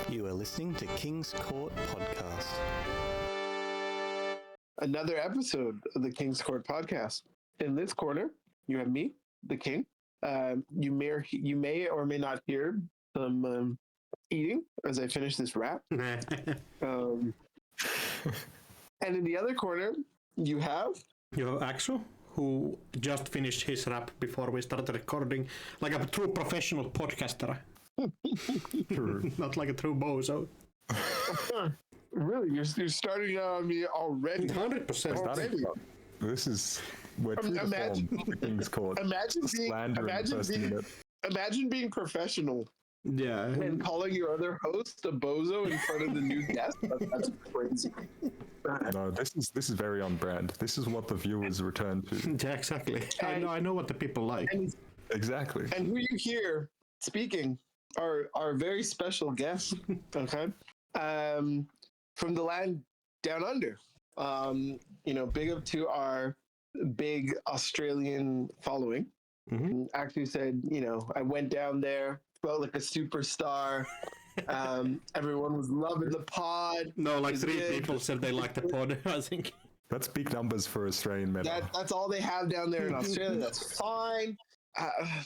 You are listening to King's Court Podcast. Another episode of the King's Court Podcast. In this corner, you have me, the King. You may or may not hear some eating as I finish this wrap. And in the other corner, you have Axel, who just finished his rap before we started recording, like a true professional podcaster. Not like a true bozo. Really, you're starting on me already. 100%. This is where King's Court. Imagine being professional. Yeah. And calling your other host a bozo in front of the new guest. That's crazy. No, this is very on brand. This is what the viewers return to. Yeah, exactly. I know what the people like. Exactly. And who you hear speaking are our very special guests. Okay. From the land down under. Big up to our big Australian following. Mm-hmm. Actually said, I went down there, felt like a superstar. Everyone was loving the pod. No, like 3 people said they liked the pod, I think. That's big numbers for Australian men. That's all they have down there in Australia. That's fine.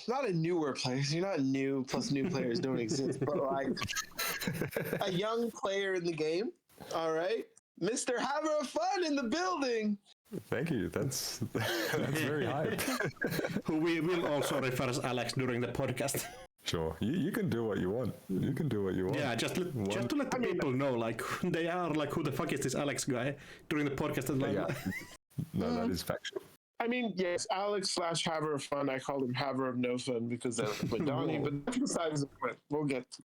Not a newer place. You're not new, plus new players don't exist. But like a young player in the game. All right. Mr. HaverOfNoFun in the building. Thank you. That's very hype. Who we will also refer as Alex during the podcast. Sure. You can do what you want. You can do what you want. Yeah, just to let the people know, like, they are like, who the fuck is this Alex guy during the podcast? And yeah. No, that is factual. I mean, yes, Alex / HaverOfNoFun. I called him HaverOfNoFun because that's what Donnie, but besides the point, we'll get to.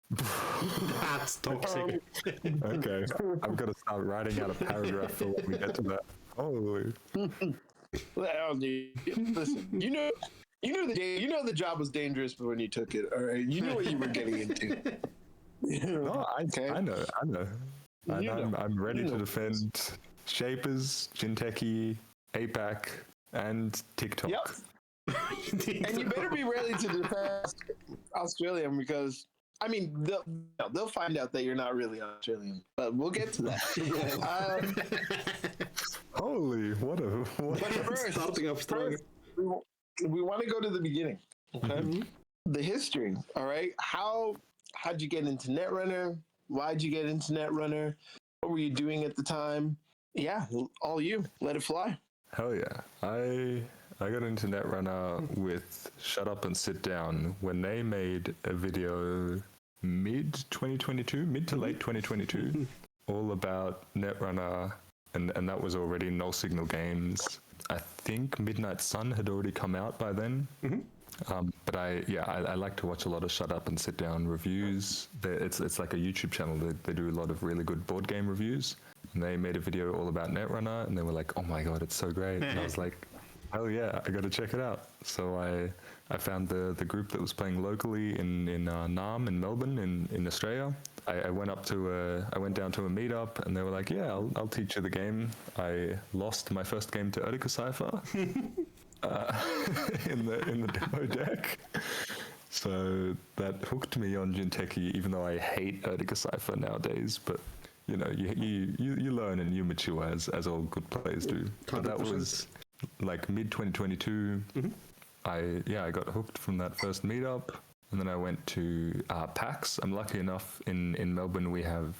That's toxic. Okay. I'm going to start writing out a paragraph for when we get to that. Holy. Well, listen, you know the job was dangerous, but when you took it, all right, you know what you were getting into. No, I know. I'm ready to defend Shapers, Jinteki, APAC, and TikTok. Yep. And you better be ready to defend Australian because, I mean, they'll find out that you're not really Australian, but we'll get to that. Holy, what first, starting off strong. We want to go to the beginning, okay? Mm-hmm. The history, all right? How'd you get into Netrunner? Why'd you get into Netrunner? What were you doing at the time? Yeah, all you. Let it fly. Hell yeah. I got into Netrunner with Shut Up and Sit Down when they made a video mid to late 2022, all about Netrunner, and that was already Null Signal Games. I think Midnight Sun had already come out by then. Mm-hmm. But I like to watch a lot of Shut Up and Sit Down reviews. It's like a YouTube channel. They do a lot of really good board game reviews. And they made a video all about Netrunner, and they were like, "Oh my god, it's so great!" And I was like, "Hell yeah, I got to check it out." So I found the group that was playing locally in Naarm in Melbourne in Australia. I went down to a meetup, and they were like, "Yeah, I'll teach you the game." I lost my first game to Utica Cypher in the demo deck. So that hooked me on Jinteki, even though I hate Utica Cypher nowadays. But you learn and you mature as all good players do. But that was like mid 2022. Mm-hmm. I got hooked from that first meetup. And then I went to PAX. I'm lucky enough in Melbourne we have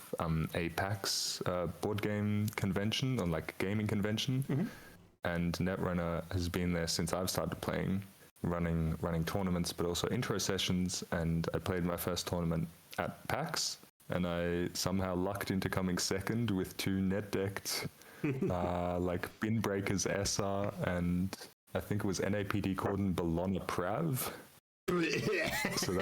a PAX board game convention, or like gaming convention. Mm-hmm. And Netrunner has been there since I've started playing, running tournaments, but also intro sessions. And I played my first tournament at PAX, and I somehow lucked into coming second with 2 net decked like Bin Breakers SR, and I think it was NAPD Cordon Bologna Prav. So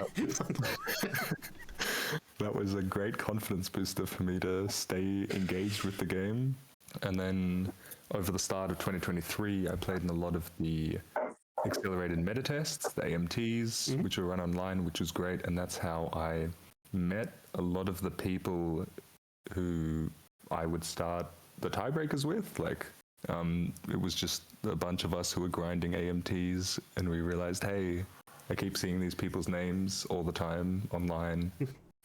that was a great confidence booster for me to stay engaged with the game. And then over the start of 2023, I played in a lot of the accelerated meta tests, the AMTs, which were run online, which was great. And that's how I met a lot of the people who I would start the tiebreakers with. Like, it was just a bunch of us who were grinding AMTs, and we realized, hey, I keep seeing these people's names all the time online.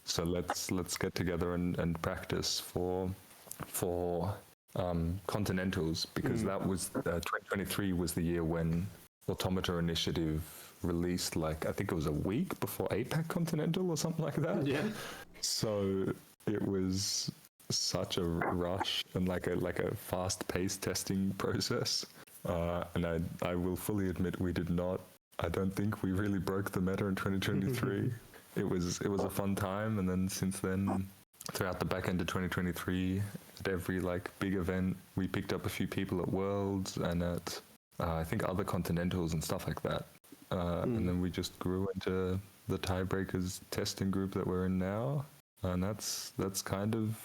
So let's get together and practice for continentals, because that was 2023 was the year when Automata Initiative released, like, I think it was a week before APAC Continental or something like that. Yeah. So it was such a rush and like a fast-paced testing process. And I will fully admit we did not. I don't think we really broke the meta in 2023. It was a fun time, and then since then, throughout the back end of 2023, at every like big event, we picked up a few people at Worlds and at I think other Continentals and stuff like that. And then we just grew into the Tiebreakers testing group that we're in now, and that's kind of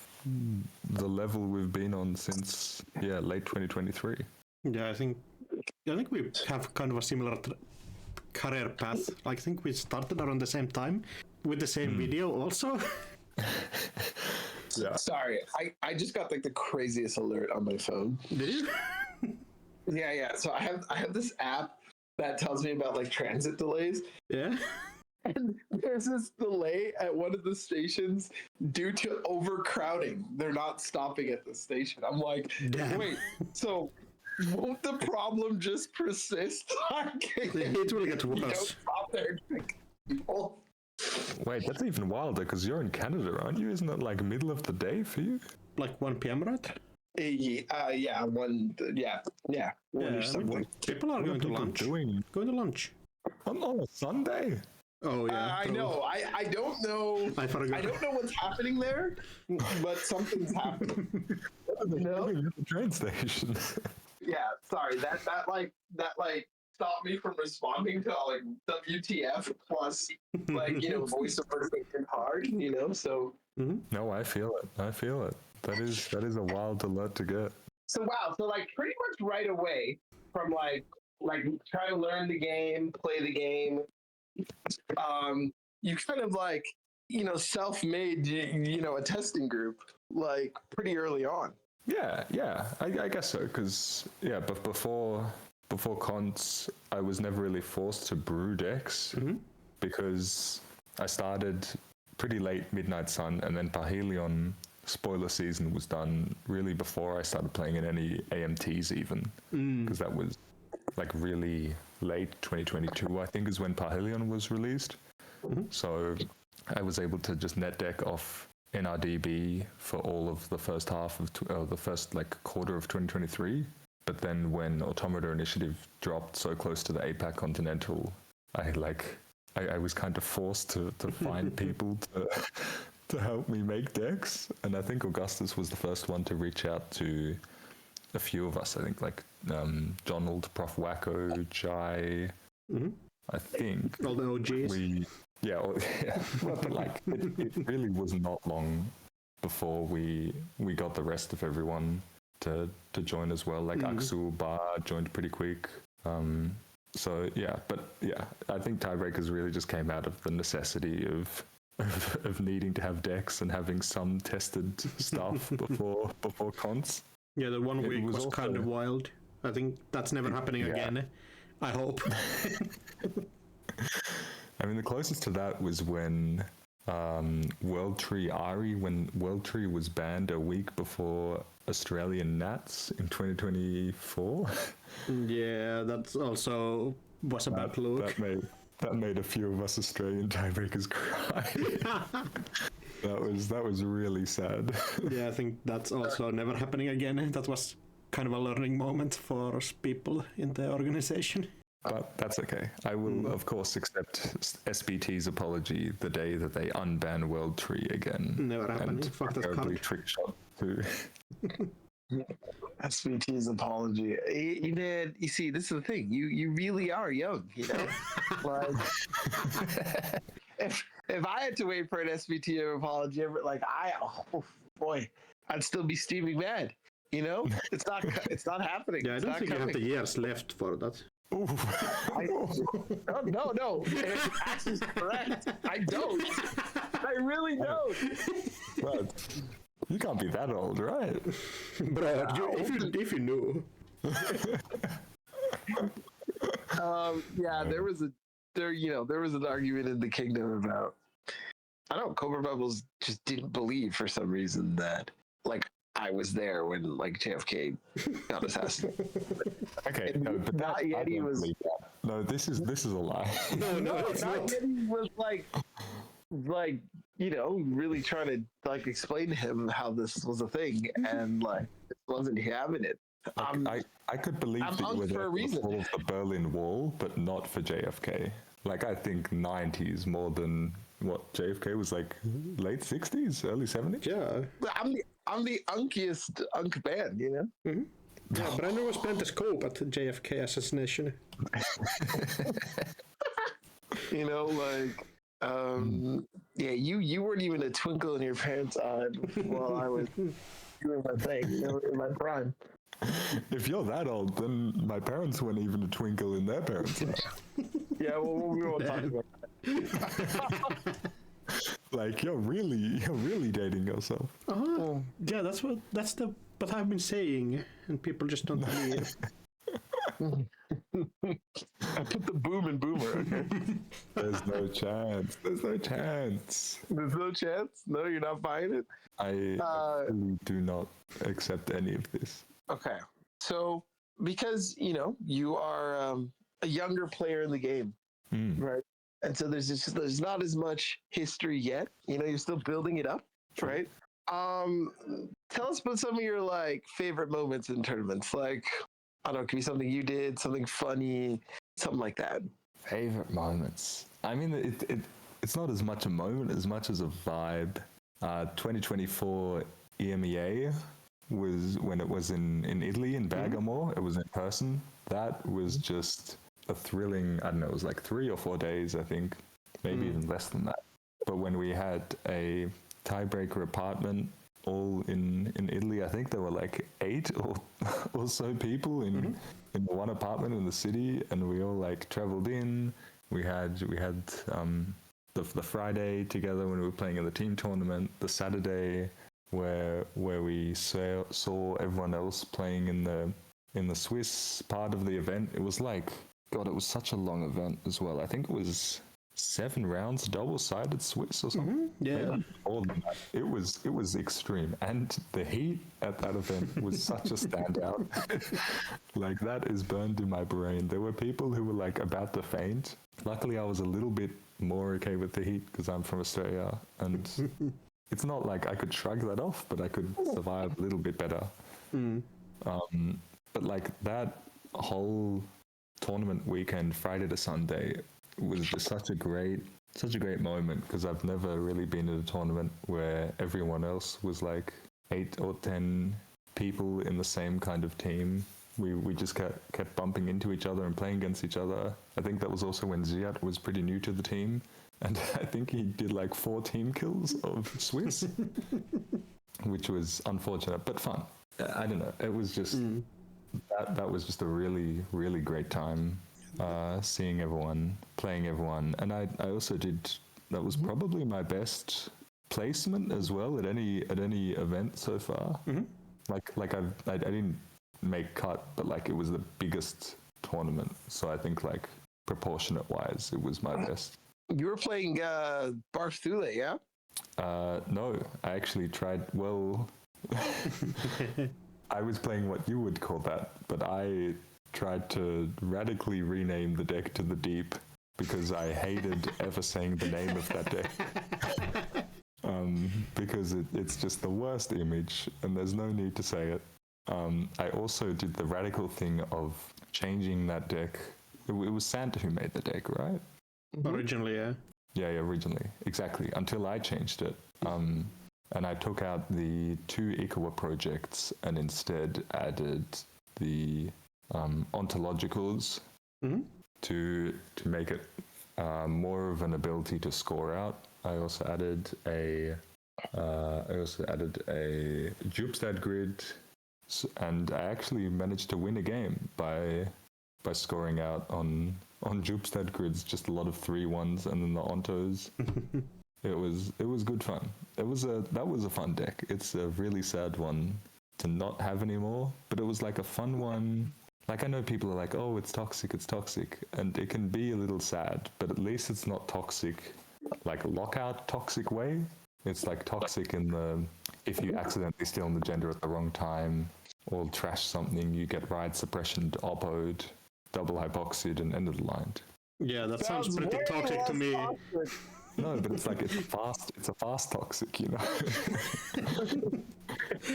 the level we've been on since late 2023. Yeah, I think we have kind of a similar career path. I think we started around the same time with the same video also. Yeah. Sorry, I just got like the craziest alert on my phone. Did you? Yeah. So I have this app that tells me about like transit delays. Yeah. And there's this delay at one of the stations due to overcrowding. They're not stopping at the station. I'm like, Damn. wait, so won't the problem just persist? It will get worse. Stop there, people. Wait, that's even wilder because you're in Canada, aren't you? Isn't it like middle of the day for you? Like 1 p.m., right? Yeah, one or something. People are going to lunch. Going to lunch. On a Sunday? Oh yeah. I know. I don't know. I forgot. I don't know what's happening there, but something's happening. No, at the train station. Yeah, sorry. That stopped me from responding to like WTF plus voiceover thinking hard. So. No, I feel it. That is a wild alert to get. So wow. So like pretty much right away from like try to learn the game, play the game. You kind of like self-made a testing group like pretty early on. Yeah, I guess so, because but before cons I was never really forced to brew decks because I started pretty late Midnight Sun, and then Parhelion spoiler season was done really before I started playing in any AMTs even, because that was like really late 2022 I think is when Parhelion was released. So I was able to just net deck off NRDB for all of the first half of the first like quarter of 2023. But then when Automata Initiative dropped so close to the APAC Continental, I was kind of forced to find people to help me make decks. And I think Augustus was the first one to reach out to a few of us. I think like Donald, Prof. Wacko, Jai, I think. All the OGs. But like it really was not long before we got the rest of everyone to join as well. Like Aksu, Bar joined pretty quick. So I think Tiebreakers really just came out of the necessity of needing to have decks and having some tested stuff before cons. Yeah, the 1 week was also kind of wild. I think that's never happening again. I hope. I mean, the closest to that was when World Tree Ari, when World Tree was banned a week before Australian Nats in 2024. Yeah, that's also was a bad look. That made a few of us Australian tiebreakers cry. That was really sad. Yeah, I think that's also never happening again. That was kind of a learning moment for us people in the organization. But that's okay. I will, of course, accept SBT's apology the day that they unban World Tree again. Never happened. Fuck that card. Trick shot too. SBT's apology. You see, this is the thing. You really are young, Like, if I had to wait for an SBT apology, I'd still be steaming mad. It's not happening. Yeah, I don't think you have the years left for that. No. Ash is correct. I don't. I really don't. Well, you can't be that old, right? Bro, if you knew. There was an argument in the kingdom about I don't know, Cobra Bubbles just didn't believe for some reason that like I was there when like JFK got assassinated. Okay, And no, but not that, yet I he don't was believe that. No, this is a lie. No, it's not not. yet he was like you know really trying to like explain to him how this was a thing and like it wasn't having it. I could believe I'm that you were for there a for the reason. fall of the Berlin Wall, but not for JFK. Like, I think 90s more than what JFK was like late 60s, early 70s. Yeah. I'm the unkiest unk band, you know. Mm-hmm. Yeah, but I never spent a scope at the JFK assassination. You know, like yeah, you weren't even a twinkle in your parents' eye while I was doing my thing, you know, in my prime. If you're that old, then my parents weren't even a twinkle in their parents' eye. Yeah, well, we won't talk about that. Like, you're really dating yourself. Yeah, what I've been saying, and people just don't believe. I put the boom in boomer. Okay? There's no chance. There's no chance. There's no chance. No, you're not buying it. I really do not accept any of this. Okay, so because you know you are a younger player in the game, right? And so there's not as much history yet. You know, you're still building it up, right? Tell us about some of your like favorite moments in tournaments. Like, I don't know, it could be something you did, something funny, something like that. Favorite moments. I mean, it's not as much a moment as much as a vibe. 2024 EMEA was when it was in Italy, in Bergamo. It was in person. That was just a thrilling, I don't know, it was like 3 or 4 days, I think, maybe even less than that. But when we had a tiebreaker apartment all in Italy, I think there were like 8 or so people in one apartment in the city, and we all like traveled in. We had the Friday together when we were playing in the team tournament, the Saturday where we saw everyone else playing in the Swiss part of the event. It was like, God, it was such a long event as well. I think it was 7 rounds, double-sided Swiss or something. Yeah. More than that. It was extreme, and the heat at that event was such a standout. Like, that is burned in my brain. There were people who were like about to faint. Luckily, I was a little bit more okay with the heat because I'm from Australia, and it's not like I could shrug that off, but I could survive a little bit better. But like that whole tournament weekend, Friday to Sunday, was just such a great moment, because I've never really been at a tournament where everyone else was like 8 or 10 people in the same kind of team. We just kept bumping into each other and playing against each other. I think that was also when Ziad was pretty new to the team, and I think he did like 4 team kills of Swiss, which was unfortunate but fun. I don't know. It was just that was just a really, really great time. Seeing everyone, playing everyone, and I also did. That was probably my best placement as well at any event so far. Like I didn't make cut, but like it was the biggest tournament, so I think like proportionate wise, it was my best. You were playing Barf Thule, yeah? No, I actually tried. Well, I was playing what you would call that, but I tried to radically rename the deck to the Deep because I hated ever saying the name of that deck. Because it's just the worst image, and there's no need to say it. I also did the radical thing of changing that deck. It was Santa who made the deck, right? Originally, yeah. Yeah, originally. Exactly. Until I changed it. And I took out the 2 Ikawa projects and instead added the ontologicals to make it more of an ability to score out. I also added a Jupstad grid, and I actually managed to win a game by scoring out on Jupstad grids, just a lot of 3-1s and then the ontos. It was good fun. That was a fun deck. It's a really sad one to not have anymore, but it was like a fun one. Like, I know people are like, oh, it's toxic, and it can be a little sad, but at least it's not toxic like lockout toxic way. It's like toxic in the if you accidentally steal the gender at the wrong time or trash something, you get ride suppression, oppoed, double hypoxied, and end of the line. Yeah, that sounds pretty toxic to me. Toxic. No, but it's like it's fast. It's a fast toxic, you know.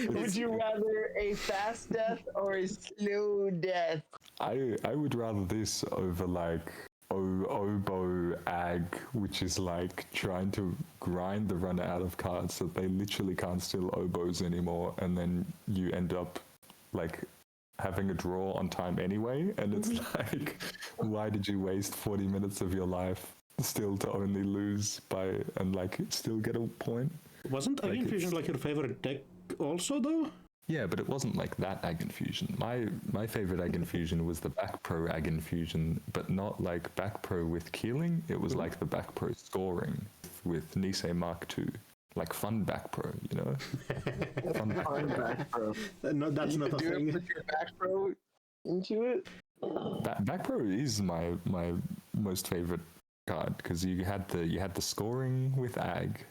Would you rather a fast death or a slow death? I would rather this over like oboe ag, which is like trying to grind the runner out of cards so they literally can't steal oboes anymore, and then you end up like having a draw on time anyway, and it's like, why did you waste 40 minutes of your life still to only lose by and like still get a point? Wasn't Egg Infusion like your favorite deck also though? Yeah, but it wasn't like that Ag Infusion. My favorite Ag Infusion was the Back Pro Ag Infusion, but not like Back Pro with Keeling. It was like the Back Pro scoring with Nisei Mark II. Like fun Back Pro, you know? Fun Back Pro. No, that's not a Do thing. you put your Back Pro into it? Back Pro is my most favorite card because you had the scoring with Ag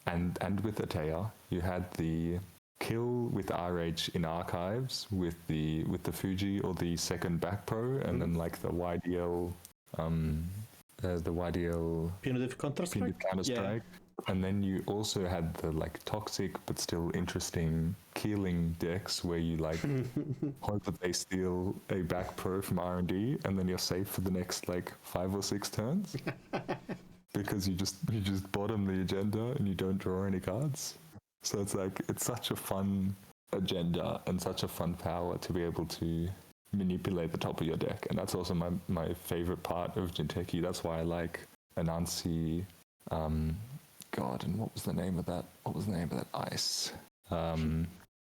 and with Atea. You had the kill with RH in archives with the Fuji or the second Back Pro, and then like the YDL Punitive Counter-Strike? Counter-Strike. And then you also had the like toxic but still interesting Keeling decks where you like hope that they steal a Back Pro from R&D, and then you're safe for the next like 5 or 6 turns because you just bottom the agenda and you don't draw any cards. So it's like it's such a fun agenda and such a fun power to be able to manipulate the top of your deck, and that's also my favorite part of Jinteki. That's why I like Anansi. God, and what was the name of that? What was the name of that ice?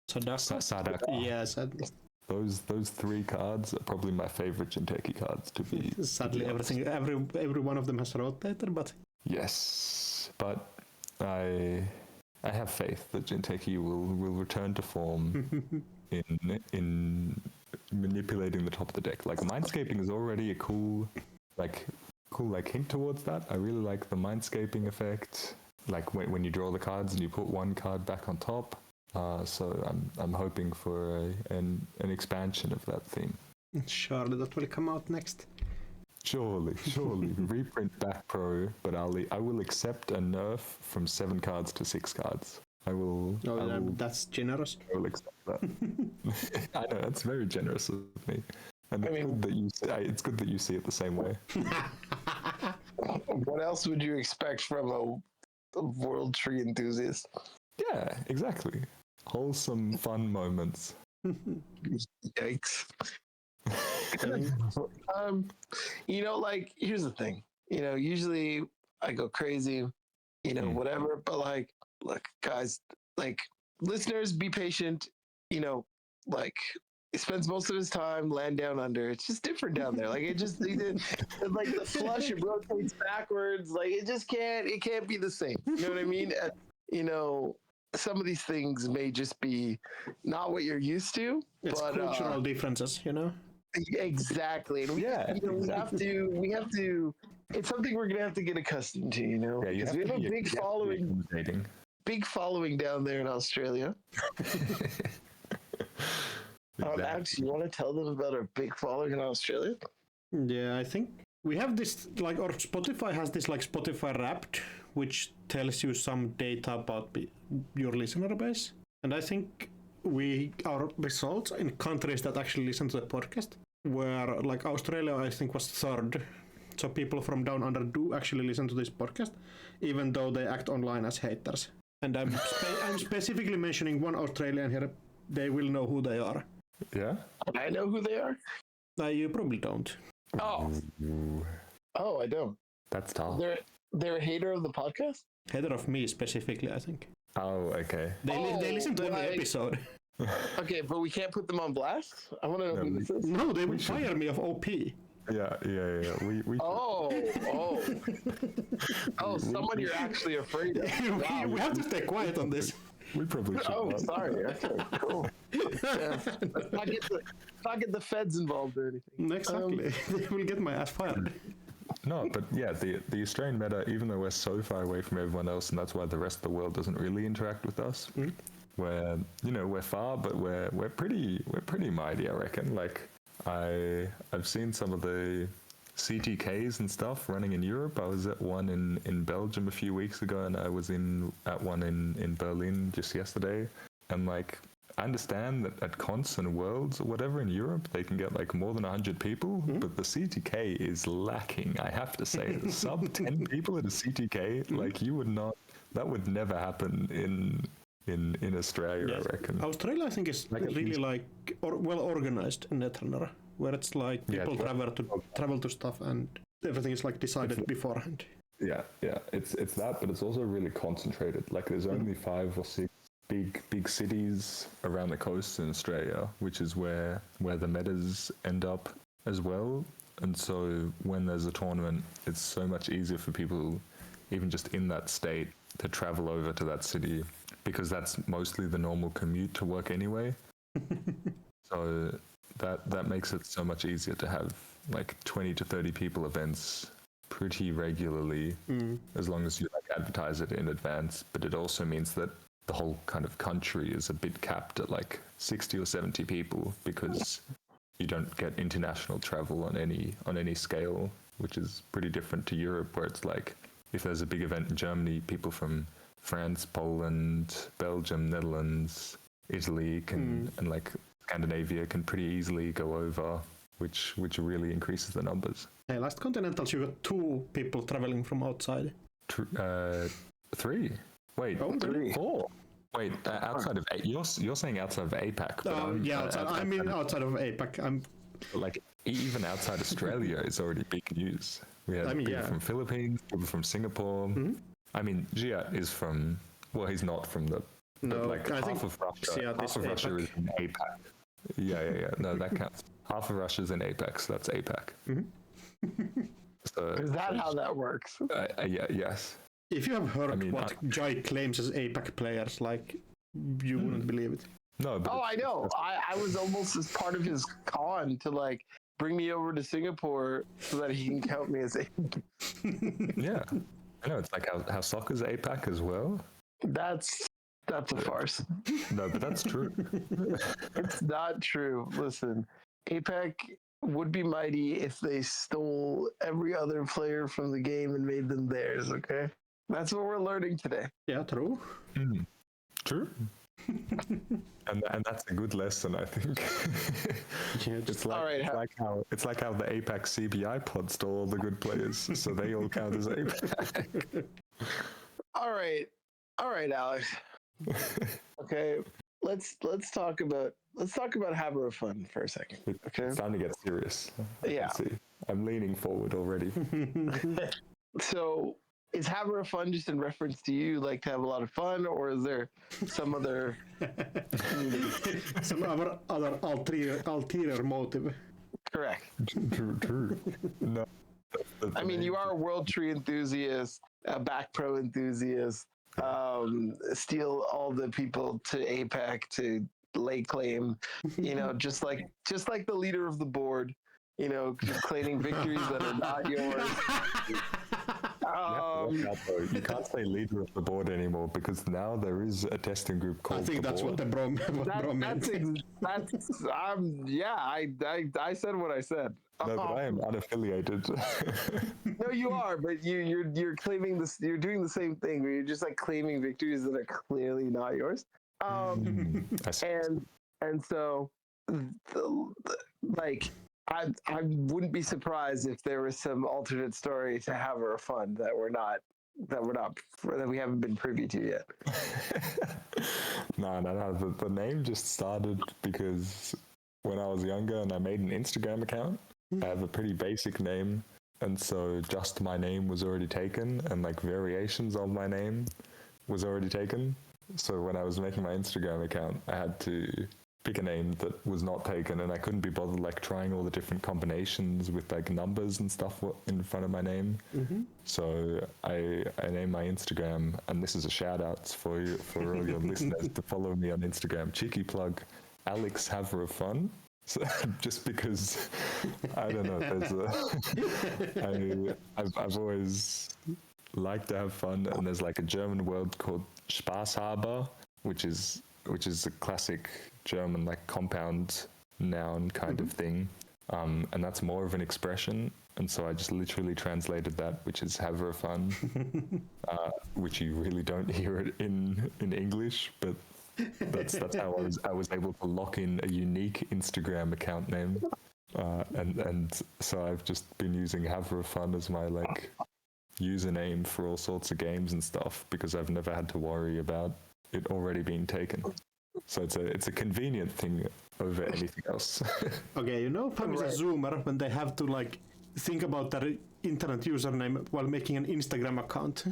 Sadaka. Yeah, sadly. Those 3 cards are probably my favorite Jinteki cards to be. Sadly, every one of them has a rotator, but yes, but I have faith that Jinteki will return to form in manipulating the top of the deck. Like Mindscaping is already a cool hint towards that. I really like the Mindscaping effect. Like when you draw the cards and you put one card back on top. So I'm hoping for an expansion of that theme. Surely that will come out next. Surely. Reprint Back Pro, but I will accept a nerf from 7 cards to 6 cards. That's generous. I will accept that. I know, that's very generous of me. And it's good that you see it the same way. What else would you expect from a World Tree enthusiast? Yeah, exactly. Wholesome, fun moments. Yikes. Like, here's the thing. Usually I go crazy, whatever, but like, look, guys, like, listeners, be patient. Like, he spends most of his time land down under. It's just different down there. Like, like the flush, it rotates backwards. Like, it can't be the same. You know what I mean? Some of these things may just be not what you're used to. It's cultural differences, Exactly. And we have to, it's something we're going to have to get accustomed to, Yeah, because we have a big following down there in Australia. Max, you want to tell them about our big following in Australia? Yeah, I think we have this, like, or Spotify has this, like, Spotify Wrapped, which tells you some data about your listener base. And I think our results in countries that actually listen to the podcast were, like, Australia, I think, was 3rd. So people from down under do actually listen to this podcast, even though they act online as haters. And I'm specifically mentioning one Australian here. They will know who they are. Yeah? I know who they are. You probably don't. Oh, I don't. That's tough. They're a hater of the podcast? Hater of me specifically, I think. Oh, okay. They listen to every episode. Okay, but we can't put them on blast? I want to know who this is. No, they will fire me of OP. Yeah. We Someone you're actually afraid of. we have to stay quiet on this. We probably should. Oh, sorry. Okay, cool. Yeah. Let's not get the feds involved or anything. Exactly. They will get my ass fired. No, but yeah, the Australian meta, even though we're so far away from everyone else, and that's why the rest of the world doesn't really interact with us. We're far, but we're pretty mighty, I reckon. Like I've seen some of the CTKs and stuff running in Europe. I was at one in Belgium a few weeks ago, and I was at one in Berlin just yesterday. And like, I understand that at cons and worlds or whatever in Europe, they can get like more than 100 people, but the CTK is lacking. I have to say, the sub 10 people at a CTK, like that would never happen in Australia, I reckon. Australia, I think, is really well organized in Netrunner, where it's like people travel to stuff and everything is like decided beforehand. Yeah, it's that, but it's also really concentrated. Like there's only 5 or 6 big cities around the coast in Australia, which is where the metas end up as well. And so when there's a tournament, it's so much easier for people, even just in that state, to travel over to that city, because that's mostly the normal commute to work anyway. So that makes it so much easier to have like 20 to 30 people events pretty regularly, as long as you like advertise it in advance. But it also means that the whole kind of country is a bit capped at like 60 or 70 people, because you don't get international travel on any scale, which is pretty different to Europe, where it's like, if there's a big event in Germany, people from France, Poland, Belgium, Netherlands, Italy and like Scandinavia can pretty easily go over, which really increases the numbers. Hey, last Continentals you got 2 people traveling from outside. 3. Wait, 3. 4. Wait, outside of you're saying outside of APAC? But outside. I mean outside of APAC. I'm like, even outside Australia is already big news. We have people from Philippines, people from Singapore. I mean, Gia is from. Well, he's not from the. No, like I half think of Russia. Half of APAC. Russia is in APAC. Yeah. No, that counts. Half of Russia's in APAC, so that's APAC. So, Is that how that works? Yes. If you have heard what Jai claims as APAC players, like, you wouldn't believe it. No. But I know. I was almost as part of his con to like bring me over to Singapore so that he can count me as APAC. Yeah. I know, it's like how soccer's APAC as well. That's a farce. No, but that's true. It's not true. Listen, APAC would be mighty if they stole every other player from the game and made them theirs, okay? That's what we're learning today. Yeah, true. True. and that's a good lesson, I think. It's like how the APAC CBI pod stole all the good players, so they all count as APAC. All right, Alex. Okay, let's talk about HaverOfFun for a second. Okay, it's time to get serious. Yeah. See, I'm leaning forward already. So, is HaverOfFun just in reference to you like to have a lot of fun, or is there some other ulterior motive? Correct. True. No. I mean, you are a World Tree enthusiast, a back pro enthusiast. Steal all the people to APAC to lay claim, just like the leader of the board, just claiming victories that are not yours. You can't say leader of the board anymore, because now there is a testing group called. I think that's board. what the bro meant. I said what I said. No, but I am unaffiliated. No, you are, but you're claiming this. You're doing the same thing, where you're just like claiming victories that are clearly not yours. And so, I wouldn't be surprised if there was some alternate story to HaverOfFun that we haven't been privy to yet. No. The name just started because when I was younger and I made an Instagram account, I have a pretty basic name, and so just my name was already taken, and like variations of my name was already taken. So when I was making my Instagram account, I had to pick a name that was not taken, and I couldn't be bothered like trying all the different combinations with like numbers and stuff in front of my name. So I named my Instagram, and this is a shout out for all your listeners to follow me on Instagram. Cheeky plug, Alex HaverOfFun. So, just because I don't know, I've always liked to have fun, and there's like a German word called Spaßhaber, which is a classic German like compound noun kind of thing, and that's more of an expression. And so I just literally translated that, which is HaverOfNoFun, which you really don't hear it in English, but that's how I was able to lock in a unique Instagram account name, and so I've just been using HaverOfNoFun as my like username for all sorts of games and stuff, because I've never had to worry about it already being taken. So it's a convenient thing over anything else. Okay, you know, Pam is a Zoomer when they have to like think about their internet username while making an Instagram account.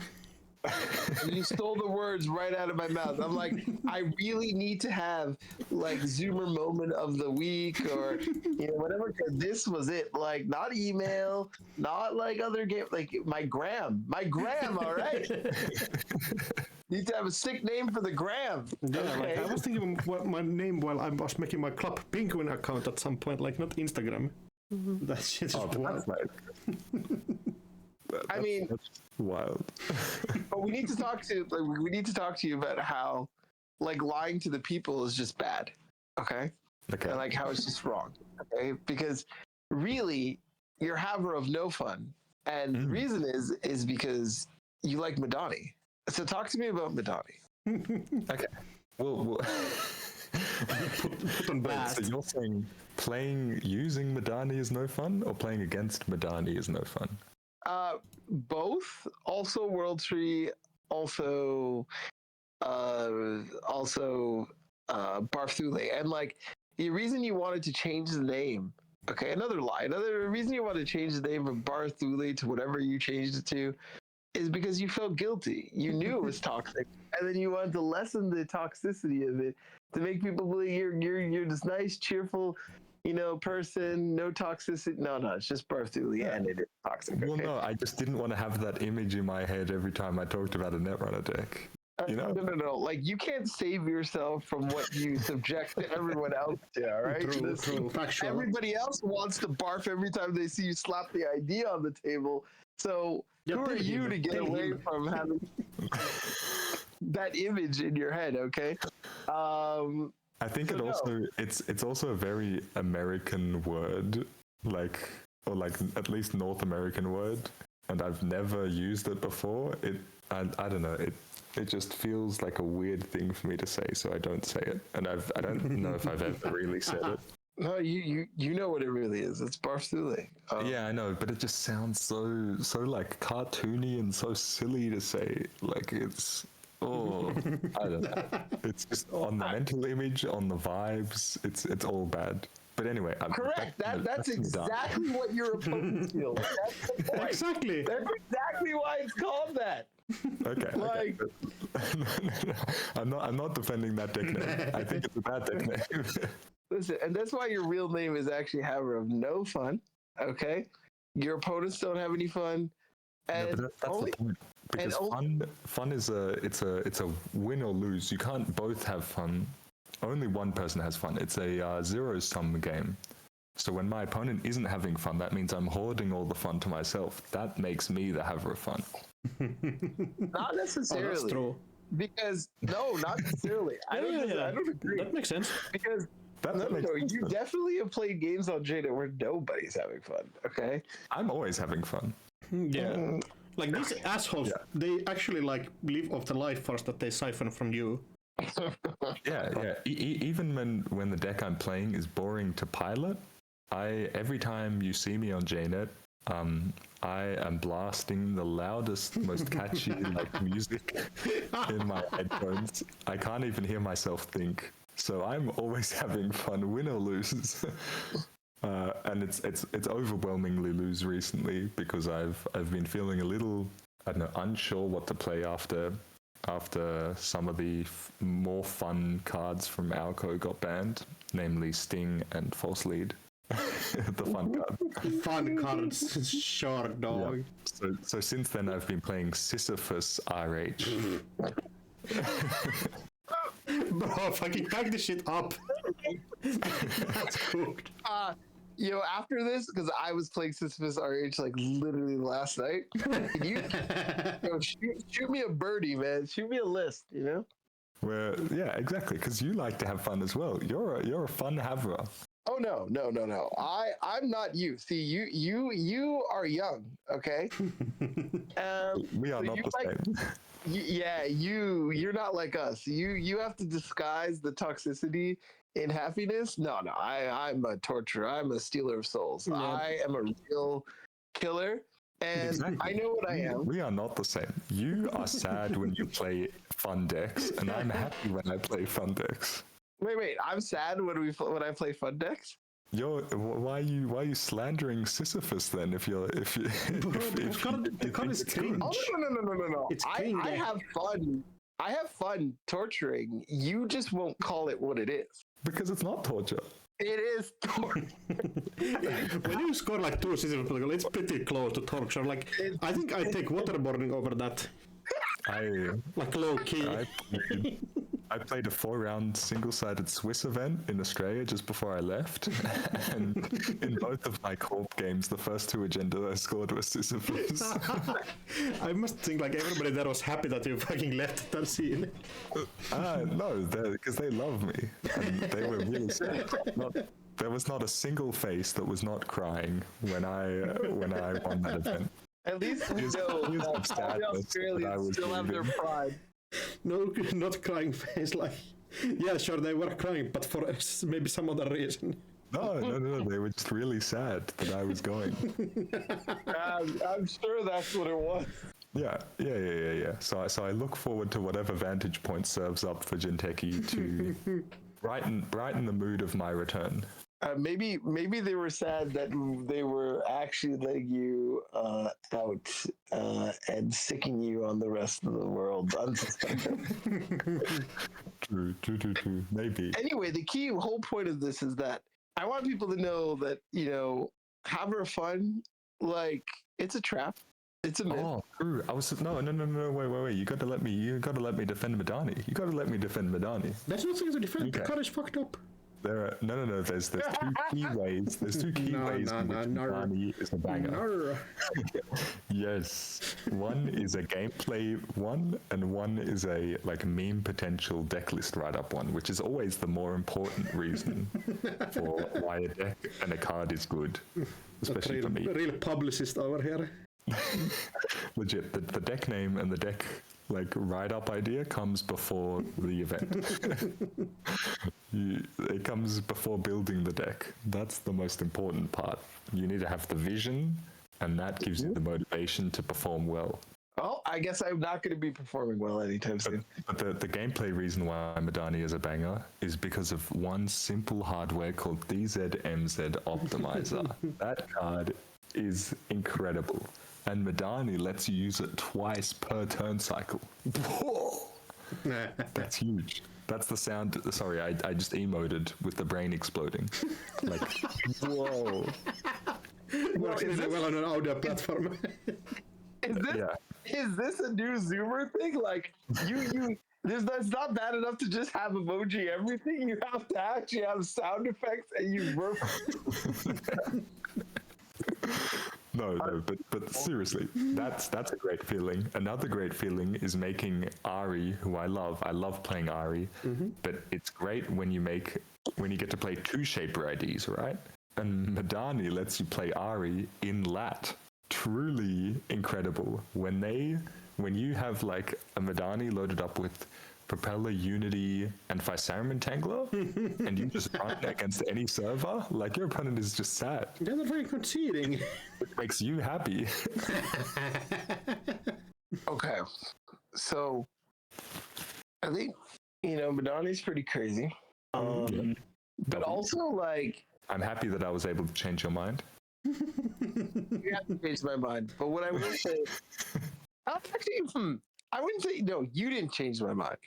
You stole the words right out of my mouth. I'm like, I really need to have like Zoomer moment of the week, or whatever. Cause this was it. Like, not email, not like other game. Like my gram. All right. Need to have a sick name for the gram. Yeah, okay. like I was thinking what my name while I was making my Club Penguin account at some point, like not Instagram. That shit's just wild. I mean, that's wild. But we need to talk to you about how like lying to the people is just bad. Okay. And like how it's just wrong. Okay. Because really, you're HaverOfNoFun, and the reason is because you like Madani. So talk to me about Madani. Okay. Well put on blast. So you're saying playing using Madani is no fun, or playing against Madani is no fun? Both. Also World Tree. Also Barthule. And like the reason you wanted to change the name. Okay, another reason you wanted to change the name from Barthule to whatever you changed it to is because you felt guilty. You knew it was toxic, and then you wanted to lessen the toxicity of it to make people believe you're this nice, cheerful, person, no toxicity. No, it's just Barthule, and it is toxic. Well, no, I just didn't want to have that image in my head every time I talked about a Netrunner deck. No. Like, you can't save yourself from what you subject everyone else to, all right? True. Everybody else wants to barf every time they see you slap the idea on the table. So who are you to get away from having that image in your head, okay? I think it's also a very American word, or at least North American word, and I've never used it before. I don't know, it just feels like a weird thing for me to say, so I don't say it. And I don't know if I've ever really said it. No, you know what it really is. It's Barthule. Yeah, I know, but it just sounds so like cartoony and so silly to say. Like it's I don't know. It's just on the mental image, on the vibes. It's all bad. But anyway, correct. That's exactly what your opponents feel. That's the point. Exactly. That's exactly why it's called that. Okay. Like, no. I'm not defending that deck name. I think it's a bad deck name. Listen, and that's why your real name is actually HaverOfNoFun. Okay, your opponents don't have any fun, and no, but that's the point. Because fun is it's a win or lose. You can't both have fun. Only one person has fun. It's a zero-sum game. So when my opponent isn't having fun, that means I'm hoarding all the fun to myself. That makes me the HaverOfNoFun. Not necessarily. That's true. Because no, not necessarily. I don't agree. That makes sense. Because you definitely have played games on Jada where nobody's having fun. Okay, I'm always having fun. Yeah. Like these assholes, they actually like live off the life force that they siphon from you. Yeah. Even when the deck I'm playing is boring to pilot, every time you see me on JNet, I am blasting the loudest, most catchy music in my headphones. I can't even hear myself think. So I'm always having fun, win or lose. And it's overwhelmingly lose recently because I've been feeling a little, unsure what to play after some of the more fun cards from Alco got banned, namely Sting and False Lead. The fun card. Fun cards, sure, dog. Yeah. So since then I've been playing Sisyphus RH. Bro, fucking pack this shit up. That's cooked. After this, because I was playing Sisyphus RH like literally last night. Can you shoot me a birdie, man? Shoot me a list, you know? Where, yeah, exactly, because you like to have fun as well. You're a fun haverer. Oh no. I'm not you. See, you are young, okay? We are not the same. You're not like us. You have to disguise the toxicity in happiness. No, I'm a torturer. I'm a stealer of souls. Yeah. I am a real killer, and Exactly. I know what I am. We are not the same. You are sad when you play fun decks, and I'm happy when I play fun decks. Wait. I'm sad when I play fun decks. Why are you slandering Sisyphus then? If you Because it's cringe. Oh no. It's I clean. have fun. I have fun torturing. You just won't call it what it is. because it's not torture. It is torture. When you score like 2 seasons, it's pretty close to torture. Like, I think I take waterboarding over that. Like low key. I played a 4-round single-sided Swiss event in Australia just before I left, and in both of my corp games, the first 2 agendas I scored were Sisyphus. I must think like everybody there was happy that you fucking left that scene. No, because they love me, and they were really sad. There was not a single face that was not crying when I won that event. At least we know all the Australians still have their pride. No, not crying face. Like, yeah, sure, they were crying, but for maybe some other reason. No, they were just really sad that I was going. I'm sure that's what it was. Yeah. So I look forward to whatever vantage point serves up for Jinteki to brighten the mood of my return. Maybe they were sad that they were actually letting you out and sicking you on the rest of the world unsuspected. True. Maybe. Anyway, the whole point of this is that I want people to know that, HaverOfFun, like, it's a trap. It's a myth. Oh, true. No. Wait. You got to let me defend Madani. That's not something to defend. Okay. The card is fucked up. No. There's 2 key ways. There's 2 key ways in which Madani is a banger. No. Yes. One is a gameplay one, and one is a meme potential decklist write-up one, which is always the more important reason for why a deck and a card is good, especially for me. Real publicist over here. Legit, the deck name and the deck write-up idea comes before the event. It comes before building the deck. That's the most important part. You need to have the vision, and that gives you the motivation to perform well. Well, I guess I'm not going to be performing well anytime soon. But the gameplay reason why Madani is a banger is because of one simple hardware called DZMZ Optimizer. That card is incredible. And Madani lets you use it twice per turn cycle. Whoa! That's huge. That's the sound. Sorry, I just emoted with the brain exploding. Whoa. Works really well on an audio platform. Is this a new Zoomer thing? Like, that's not bad enough to just have emoji everything. You have to actually have sound effects and you burp. No, but seriously, that's a great feeling. Another great feeling is making Ari, who I love. I love playing Ari, but it's great when you get to play 2 Shaper IDs, right? And Madani lets you play Ari in lat. Truly incredible. When you have a Madani loaded up with Propeller, Unity, and Physarum Entangler, and you just run against any server, your opponent is just sad. They're not very conceding. Which makes you happy. Okay, so I think Madani's pretty crazy, but also I'm happy that I was able to change your mind. You have to change my mind. But what I will say, actually, I wouldn't say no. You didn't change my mind.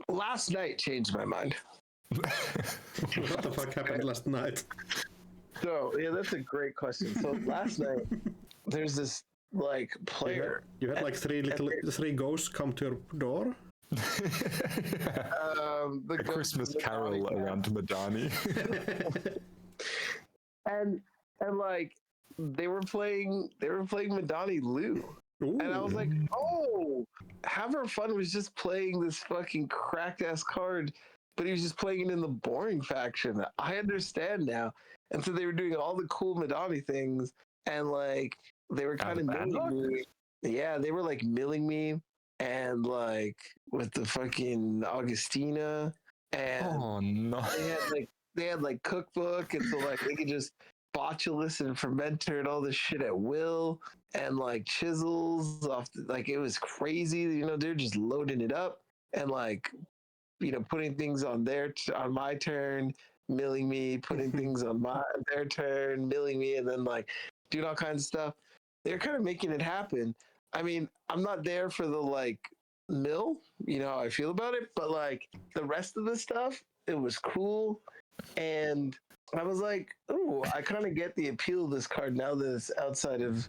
Last night changed my mind. What the fuck happened last night? So yeah, that's a great question. So last night, there's this You had 3 ghosts come to your door. A Christmas Carol around Madani. and like they were playing Madani Lou. Ooh. And I was like, oh, HaverOfNoFun was just playing this fucking cracked ass card, but he was just playing it in the boring faction. I understand now. And so they were doing all the cool Madani things, and like they were kind of milling me. Yeah, they were like milling me, and like with the fucking Augustina, and Oh no! they had like cookbook, and so like they could just botulus and fermenter and all this shit at will, and like chisels off like it was crazy. You know, they're just loading it up and like, you know, putting things on on my turn, milling me, putting things on their turn, milling me, and then like doing all kinds of stuff. They're kind of making it happen. I mean, I'm not there for the like mill, you know how I feel about it, but like the rest of the stuff, it was cool. And I was like, oh, I kind of get the appeal of this card now that it's outside of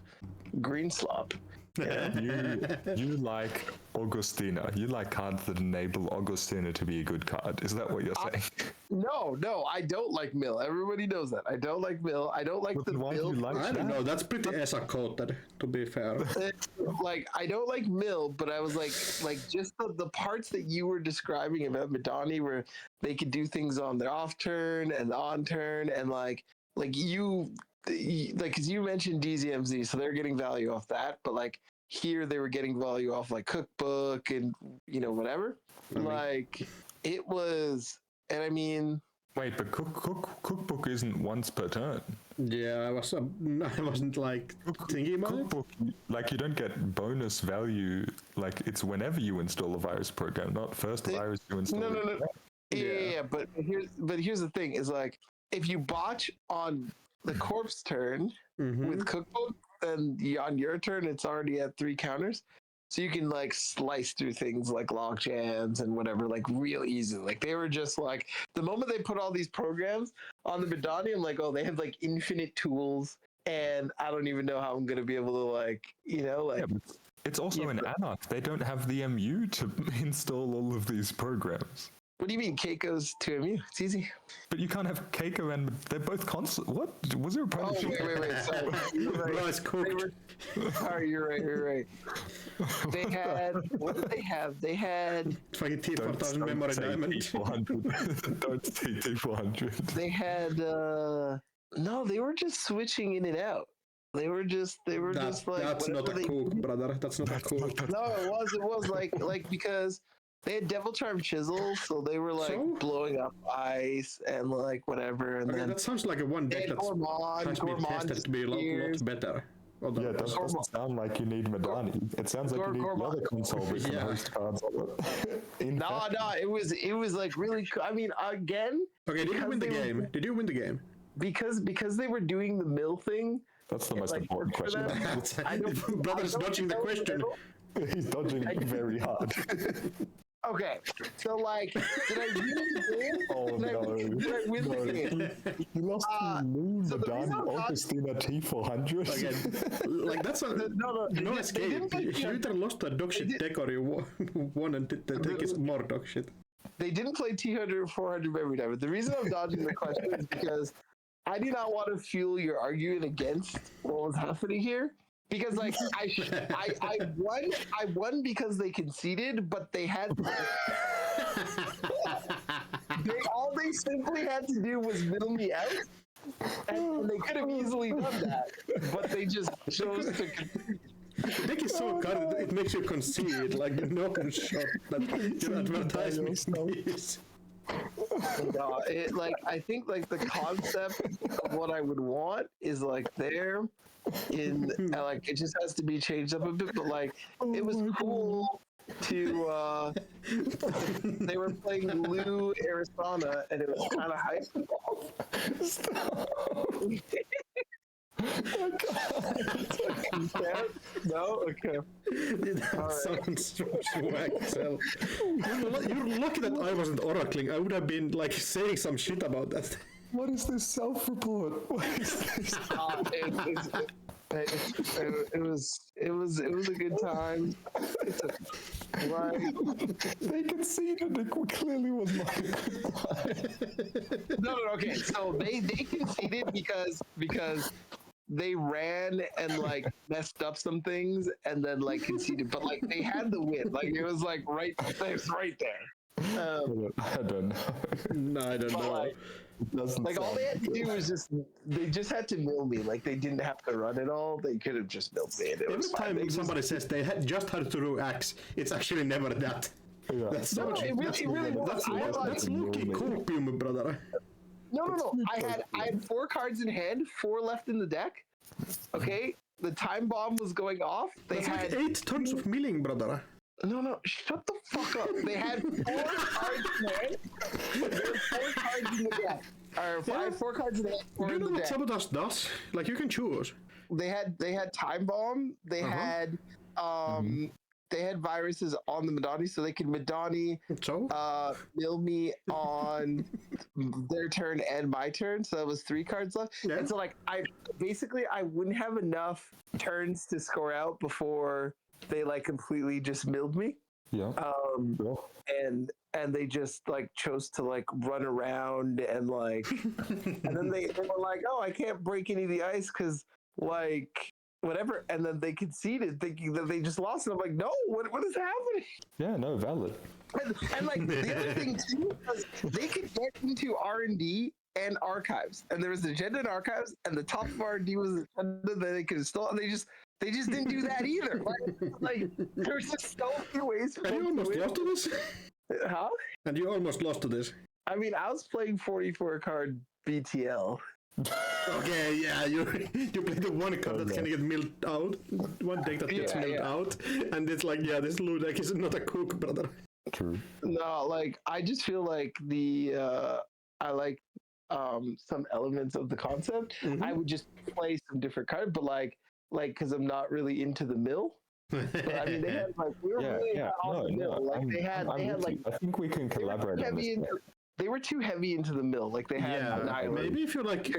Green Slop. You like Augustina. You like cards that enable Augustina to be a good card. Is that what you're saying? No, I don't like Mill. Everybody knows that. I don't like Mill. I don't like the Mill. I don't know. That's pretty ESA coded, to be fair. Like, I don't like Mill, but I was like just the parts that you were describing about Madani, where they could do things on their off turn and on turn, and like you, because you mentioned DZMZ, so they're getting value off that, but like here they were getting value off like cookbook and, you know, whatever. Like it was, and I mean, wait, but cookbook isn't once per turn. Yeah, I wasn't like thinking about cookbook, like you don't get bonus value. Like it's whenever you install a virus program, not first virus you install. No. Yeah, but here's the thing: is like if you botch on the corpse turn with cookbook, then on your turn it's already at 3 counters, so you can like slice through things like log jams and whatever like real easy. Like they were just like the moment they put all these programs on the Madani, I'm like, oh, they have like infinite tools, and I don't even know how I'm gonna be able to like, you know, like. Yeah, it's also an Anarch. They don't have the MU to install all of these programs. What do you mean Keiko's 2MU? It's easy. But you can't have Keiko and they're both constant. What? Was there a punishment? Oh, wait. Sorry. Sorry, you're right. They had, what did they have? They had... Fucking T4000 memory diamond. Don't say T400. They had, no, they were just switching in and out. They were just like... That's not a cook, brother. That's not a cook. No, it was like because... They had Devil Charm Chisel, so they were like blowing up ice and like whatever. And then that sounds like a one deck that has been tested to be a lot better. Yeah, it doesn't sound like you need Madani. It sounds like you need another console with some host cards on it. No, it was like really cool. I mean, again. Okay, did you win the game? Did you win the game? Because they were doing the mill thing. That's the most important question. Brother's dodging the question. He's dodging it very hard. Okay, so like, did I win the game? Oh no! Did I win the game? You lost to me, Madani, Augustina T400. Again, like that's no escape. You either lost a dog shit deck or you won and the deck is more dog shit. They didn't play T100 400 every time. But the reason I'm dodging the question is because I do not want to fuel your argument against what was happening here. Because like I won because they conceded, but they had all they simply had to do was middle me out, and they could have easily done that, but they just chose to. The deck is so good, it makes you concede, like no one shot that your advertisement is. No, I think like the concept of what I would want is like there. Like it just has to be changed up a bit, but like it was cool to they were playing Lou Arizona and it was kind of hype. Stop. Oh God. No? Okay. That sounds so swag. You're lucky that I wasn't oracling. I would have been like saying some shit about that. What is this self-report? What is this? It was a good time. Right. They conceded. It clearly was not a good time. No, okay. So they conceded because they ran and like messed up some things and then like conceded, but like they had the win. Like it was like right there. I don't know. No, I don't know. Like, all they had to do was they just had to mill me. Like they didn't have to run it all. They could have just milled me. And Every time somebody says they just had to do X, it's actually never that. Yeah. That's so much. It really was. That's Loki copium, brother. No. I had 4 cards in hand, 4 left in the deck. Okay, the time bomb was going off. That's like 8 tons of milling, brother. No, shut the fuck up. They had 4 cards in hand. There were 4 cards in the deck. Or 4 cards in the deck. Do you know what Sabotage does? Like you can choose. They had time bomb. They had they had viruses on the Madani, so they could Madani mill me on their turn and my turn. So that was 3 cards left. Yeah. And so like I wouldn't have enough turns to score out before they like completely just milled me. Yeah. And they just like chose to like run around and like and then they were like, oh, I can't break any of the ice because like whatever, and then they conceded thinking that they just lost, and I'm like, no, what is happening? Yeah, no, valid. And like the other thing too was they could get into R&D and archives, and there was the agenda in archives, and the top of R&D was the agenda that they could install, and they just didn't do that either. Like there's just so few ways for and you almost lost to this. Huh? And you almost lost to this. I mean, I was playing 44 card BTL. Okay, yeah, you play the one card that can get milled out, one deck that gets milled out, and it's like, yeah, this blue deck is not a cook, brother. True. No, like I just feel like I like some elements of the concept. Mm-hmm. I would just play some different cards, but like because I'm not really into the mill. But I mean, they had like we were really on the mill. Like they had like I think we can collaborate on this. They were too heavy into the mill. Like they had maybe if you like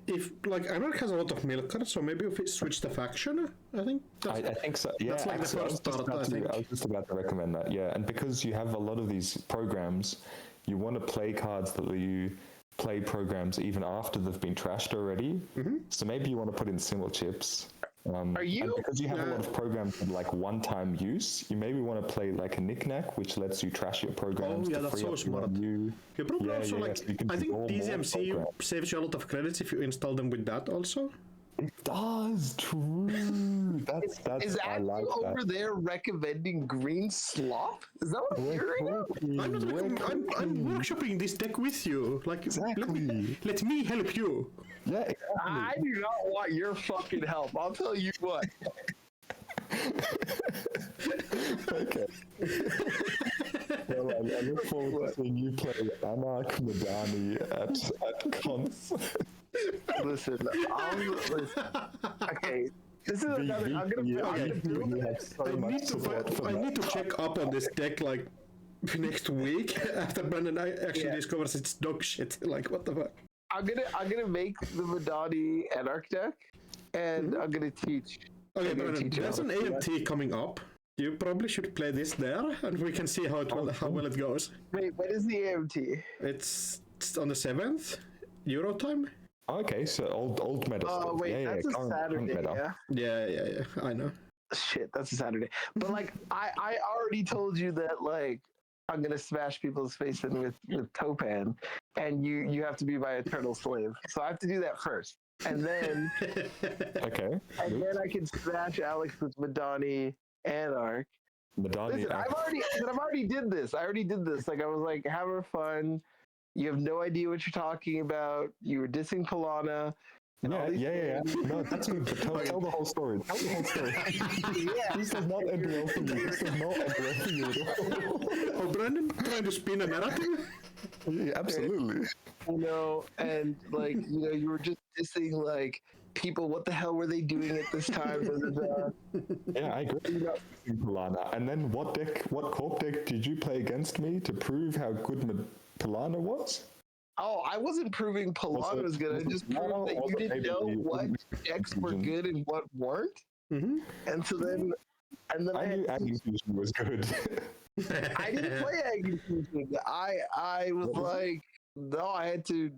if like America has a lot of mill cards, so maybe if it switch the faction, I think I think so. Yeah, that's like the first start. I was just about to recommend that. Yeah, and because you have a lot of these programs, you want to play cards that you play programs even after they've been trashed already. Mm-hmm. So maybe you want to put in single chips. Are you? And because you have a lot of programs with like one-time use, you maybe want to play like a knick-knack, which lets you trash your programs. Oh yeah, that's so smart. You probably also like. So I think DZMC saves you a lot of credits if you install them with that also. It does. True. Is I like that over there recommending green slop? Is that what I'm hearing? I'm workshopping this deck with you. Like, exactly. Let me help you. Yeah, exactly. I do not want your fucking help. I'll tell you what. Okay. Well, I look forward to seeing you play Anarch Madani at cons. Listen, okay. This is another. I need to check up on this deck like next week after Brandon actually discovers it's dog shit. Like what the fuck? I'm gonna make the Madani Anarch deck, and I'm gonna teach. Okay, Brandon, there's an AMT coming up. You probably should play this there, and we can see how well it goes. Wait, when is the AMT? It's on the 7th Euro time. Okay, so old meta. Oh wait, that's a Saturday. Yeah. I know. Shit, that's a Saturday. But like, I already told you that like I'm gonna smash people's face in with Topan, and you have to be my eternal slave. So I have to do that first, and then okay, and then I can smash Alex with Madani Anarch. Madani. Listen, I've already did this. I already did this. Like I was like, HaverOfNoFun. You have no idea what you're talking about. You were dissing Polana. Yeah. No, that's good. But tell the whole story. Tell the whole story. This does not end well for you. This does not end well for you at all. Oh, Brandon trying to spin a narrative? Yeah, absolutely. And like, you were just dissing like people. What the hell were they doing at this time? Yeah, I agree. Polana. And then what corp deck did you play against me to prove how good Polana was? Oh, I wasn't proving Polana was good. I just proved that you didn't know what decks were good and what weren't. Mm-hmm. And so then, I knew Aggie Fusion was good. I didn't play Aggie Fusion. I was like, no, I had to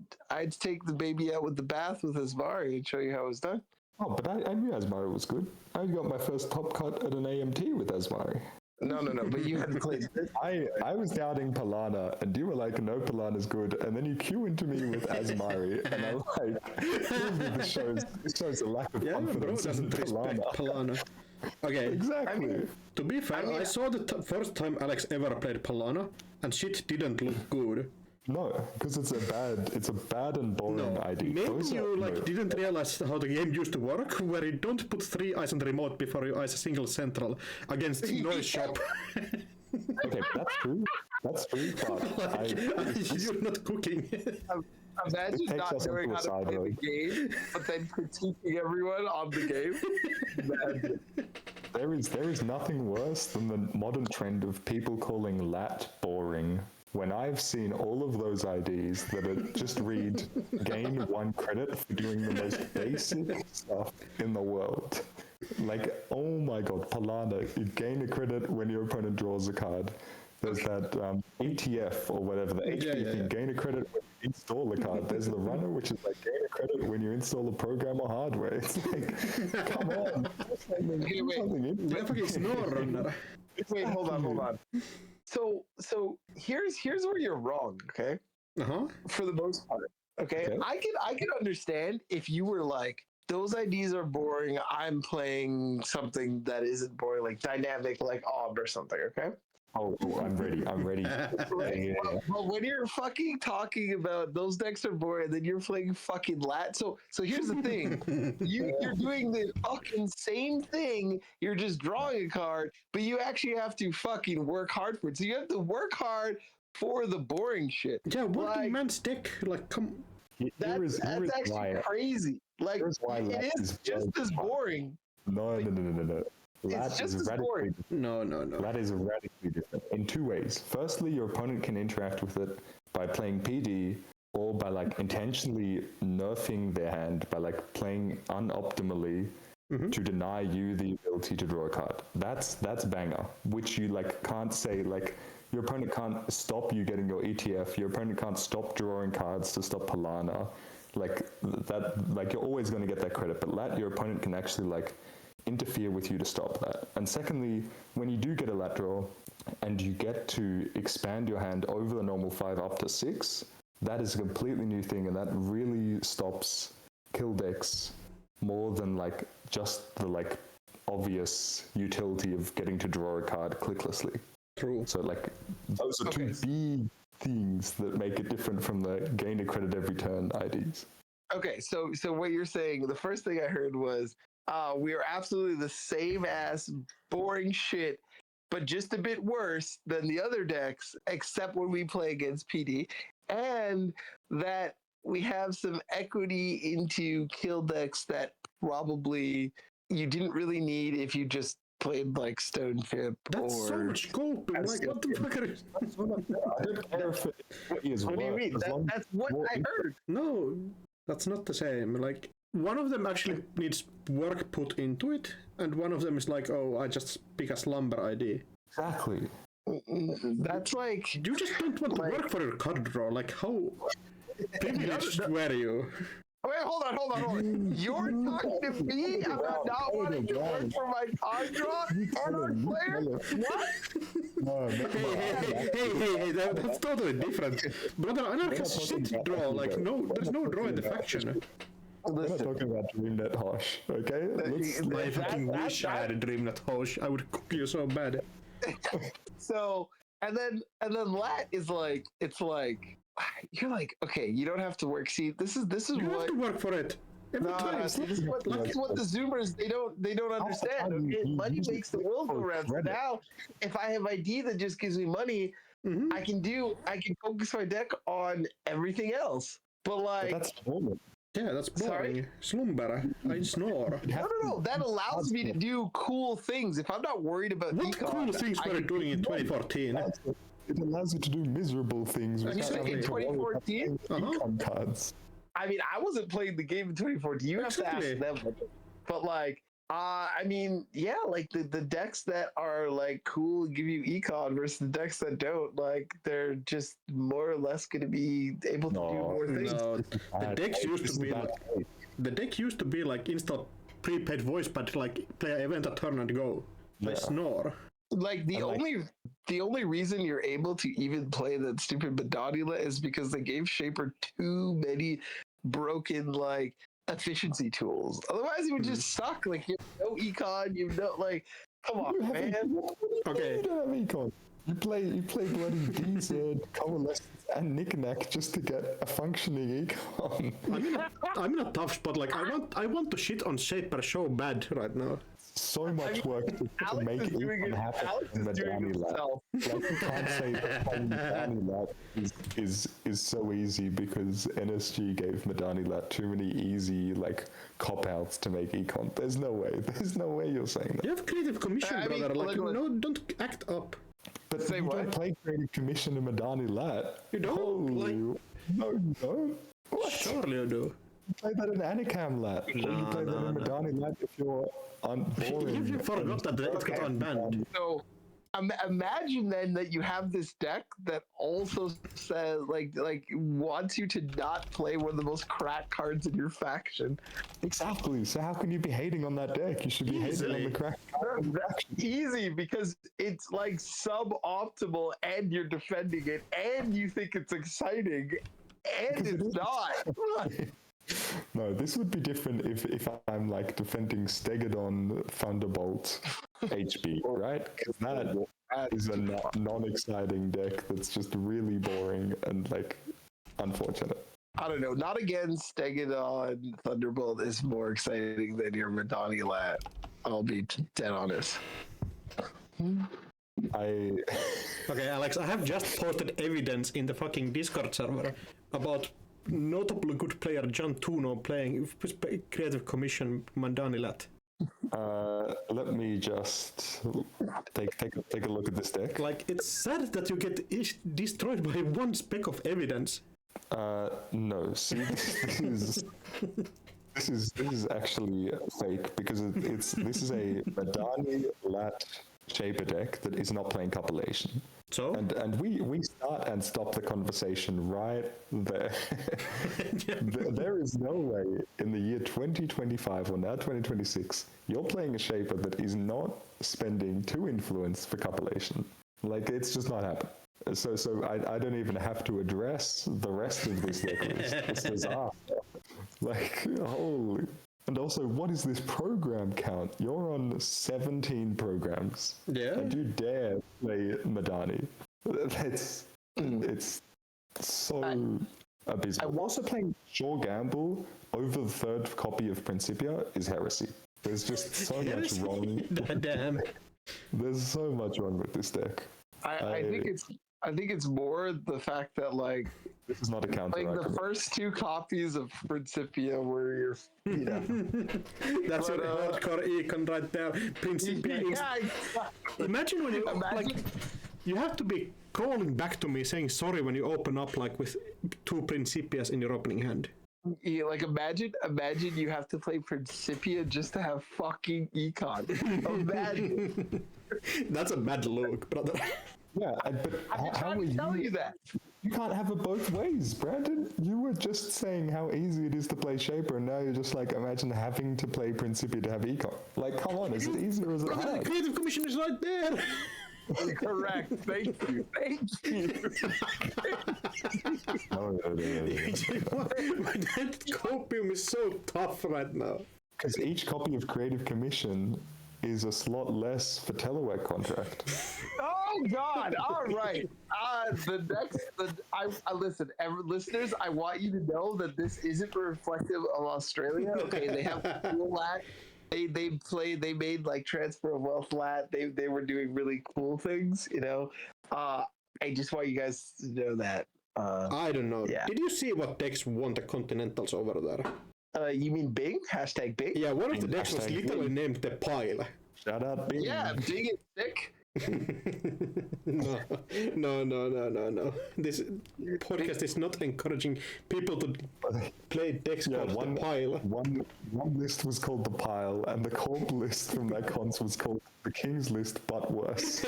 take the baby out with the bath with Asmari and show you how it was done. Oh, but I knew Asmari was good. I got my first top cut at an AMT with Asmari. No, but you had to play this. I was doubting Polana, and you were like, no, Polana's good. And then you cue into me with Asmari, and I'm like, this shows a lack of confidence in Polana. Okay. Exactly. I mean, to be fair, I saw the first time Alex ever played Polana, and shit didn't look good. No, because it's a bad and boring idea. Maybe you didn't realize how the game used to work, where you don't put 3 eyes on the remote before you ice a single central against noise shop. Okay, that's true. That's true, but you're not cooking. Imagine not knowing how to play the game, but then critiquing everyone on the game. There is nothing worse than the modern trend of people calling lat boring. When I've seen all of those IDs that are just read gain 1 credit for doing the most basic stuff in the world. Like, oh my god, Polana, you gain a credit when your opponent draws a card. There's that ATF or whatever, the HP thing, gain a credit when you install a card. There's the runner, which is like gain a credit when you install a program or hardware. It's like, come on. Wait, hold on. So here's where you're wrong, okay? For the most part, okay? I can understand if you were like, those IDs are boring. I'm playing something that isn't boring, like dynamic, like OB or something, okay? Oh, I'm ready. Well, when you're fucking talking about those decks are boring, then you're playing fucking lat. So here's the thing: you're doing the fucking same thing. You're just drawing a card, but you actually have to fucking work hard for it. So you have to work hard for the boring shit. Yeah, what do man's deck? Like, come. That's actually crazy. Like, it is just as boring. No. It's just as boring. No. That is radically different in 2 ways. Firstly, your opponent can interact with it by playing PD or by like intentionally nerfing their hand by like playing unoptimally to deny you the ability to draw a card. That's banger, which you like can't say like your opponent can't stop you getting your ETF. Your opponent can't stop drawing cards to stop Polana. Like that, like you're always going to get that credit. But your opponent can actually like interfere with you to stop that. And secondly, when you do get a lat draw and you get to expand your hand over the normal 5 up to 6, that is a completely new thing, and that really stops kill decks more than like just the like obvious utility of getting to draw a card clicklessly. True. So like those are 2 big things that make it different from the gain a credit every turn IDs. Okay, so what you're saying, the first thing I heard was we are absolutely the same ass boring shit, but just a bit worse than the other decks, except when we play against PD, and that we have some equity into kill decks that probably you didn't really need if you just played like Stone Pip. That's or so much scope. Like, what the fuck are you? I don't care if it is what do you mean? That's what I heard. No, that's not the same. Like, one of them actually needs work put into it, and one of them is like, oh, I just pick a slumber ID. Exactly. That's like... You just don't want to work for your card draw. Like, how privileged were you? Wait, hold on. You're talking to me about not wanting to work for my card draw and on player? What? Hey, that's totally different. Brother, Anarchist shit draw. Like, no, there's no draw in the faction. We're not talking about DreamNet Hosh, okay? I fucking wish I had a DreamNet Hosh. I would cook you so bad. So, and then lat is like, it's like, you're like, okay, you don't have to work. See, this is you what have to work for it. this is what the Zoomers they don't understand. Okay? Money makes the world go round. So now, if I have ID that just gives me money, I can focus my deck on everything else. But like, that's normal. Yeah, that's boring. Slumber. I snore. No. That allows me to do cool things. If I'm not worried about what cool things were you doing in 2014? It allows you to do miserable things without said having in to worry about 2014? playing econ cards. I mean, I wasn't playing the game in 2014. You have to ask them. But like, I mean, yeah, like the decks that are like cool give you econ versus the decks that don't, like they're just more or less going to be able to do more things. No, the decks used to be like install prepaid voice, but like play an event a turn and go. Play Snore. Like the only reason you're able to even play that stupid Madonila is because they gave Shaper too many broken like efficiency tools. Otherwise, it would just suck. Like you have no econ, you know, like come on, man. Okay. You don't have econ. You play bloody DZ, Coalescence, and Knickknack just to get a functioning econ. I'm in a tough spot. Like I want to shit on Shaper so bad right now. So much work to make econ happen in Madani Lab. Like you can't say that playing Madani Lab is so easy because NSG gave Madani Lab too many easy like cop outs to make econ. There's no way you're saying that. You have creative commission, brother. Like no, don't act up. But you don't play creative commission in Madani Lat. You don't? No, you don't. What? Surely you do. You play that in Anikam Lat. Or you play that in Madani Lat if you're boring. You forgot that it got unbanned. So imagine then that you have this deck that also says like wants you to not play one of the most cracked cards in your faction. Exactly. So how can you be hating on that deck? You should be hating on the crack. That's easy because it's like suboptimal and you're defending it and you think it's exciting and it's not. No, this would be different if I'm like defending Stegadon Thunderbolt HB, right? Because that is a non-exciting deck that's just really boring and like unfortunate. I don't know. Not again. Stegadon Thunderbolt is more exciting than your Madani Lat. I'll be dead honest. Okay, Alex, I have just posted evidence in the fucking Discord server about notably good player John Tuno playing Creative Commission Madani Lat. Let me just take a look at this deck. Like, it's sad that you get destroyed by one speck of evidence. No, see, this is actually fake because this is a Madani Lat Shaper deck that is not playing Copulation. So? And we start and stop the conversation right there. There is no way in the year 2025 or now 2026 you're playing a Shaper that is not spending 2 influence for Copulation. Like, it's just not happening. So I don't even have to address the rest of this deck list. It's disaster. Like, holy. And also, what is this program count? You're on 17 programs. Yeah. And you dare play Madani. It's so abysmal. I'm also playing Sure Gamble over the 3rd copy of Principia is heresy. There's just so much wrong. Damn. There's so much wrong with this deck. I think it's more the fact that like this is not a counter. Like the first 2 copies of Principia were your, you know. That's a hardcore econ right there. Principia. Yeah, Imagine when you like, you have to be calling back to me saying sorry when you open up like with 2 Principias in your opening hand. Yeah, like imagine you have to play Principia just to have fucking econ. Imagine. That's a bad look, brother. Yeah, but how are you telling you that? You can't have it both ways, Brandon. You were just saying how easy it is to play Shaper, and now you're just like, imagine having to play Principia to have econ. Like, come on, is it easy or is it hard? The Creative Commission is right there. Correct. Thank you. No. That copium is so tough right now. Because each copy of Creative Commission is a slot less for Teleweb contract. Oh God! All right. Listen, listeners. I want you to know that this isn't reflective of Australia. Okay, they have cool lat. They made like transfer of wealth lat. They were doing really cool things. You know. I just want you guys to know that. I don't know. Yeah. Did you see what decks won the Continentals over there? You mean Bing? Hashtag Bing? Yeah, one of the decks was literally named the Pile. Shout out Bing. Yeah, Bing is sick. No. This podcast is not encouraging people to play decks called the pile. One list was called the pile, and the comp list from that cons was called the King's list, but worse.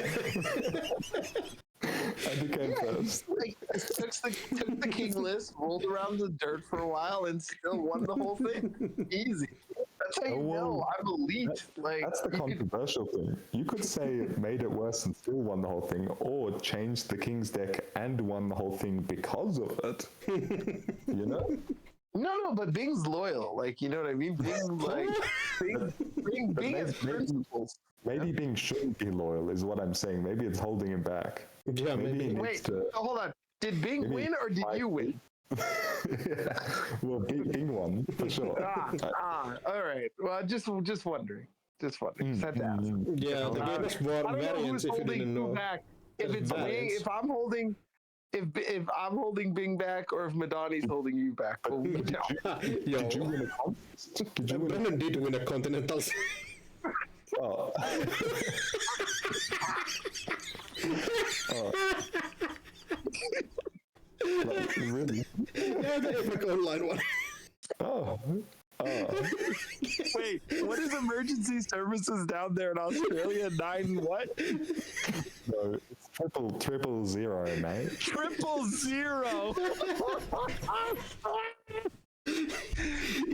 And it came first. Like, took the king list, rolled around the dirt for a while, and still won the whole thing. Easy. That's how you know I'm elite. That's the controversial thing. You could say it made it worse and still won the whole thing, or changed the King's deck and won the whole thing because of it. You know? No, but Bing's loyal. Like, you know what I mean? Bing, like, Bing has principles. Maybe Bing shouldn't be loyal, is what I'm saying. Maybe it's holding him back. Yeah, maybe. Wait, hold on. Did Bing win or did you win? Yeah. Well, Bing won for sure. All right. Well, just wondering. Just wondering. Just had to ask. Yeah, the game is more I don't know variants who's if you holding didn't who know. back. If There's it's Bing, variants. if I'm holding Bing back, or if Madani's holding you back. Well, we know. Did you win a contest? Did you win Brennan did win a Continentals. Oh. Like, really? Yeah, the Epic Online one. Oh. Wait, what is emergency services down there in Australia? 9 what? No, it's triple zero, mate. 000.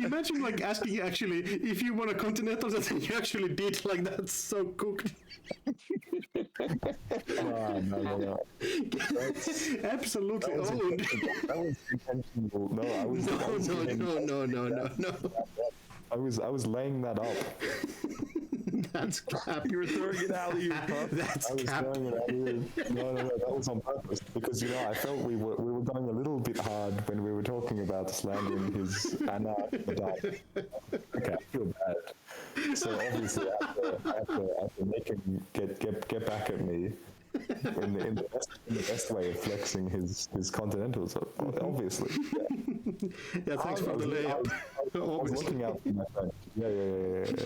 Imagine like asking actually if you want a Continentals and then you actually did, like that's so cooked. No. Absolutely owned. That was intentional. No, I was No. I was laying that up. That's cap. You were throwing it out of you, huh? That's I was cap. throwing it at you. No, that was on purpose because I felt we were going a little bit hard when we were talking about slandering his Anna. Okay, I feel bad. So obviously, after making get back at me in the best way of flexing his Continentals, obviously. Yeah, thanks for the layup. I was looking out for my friend. Yeah.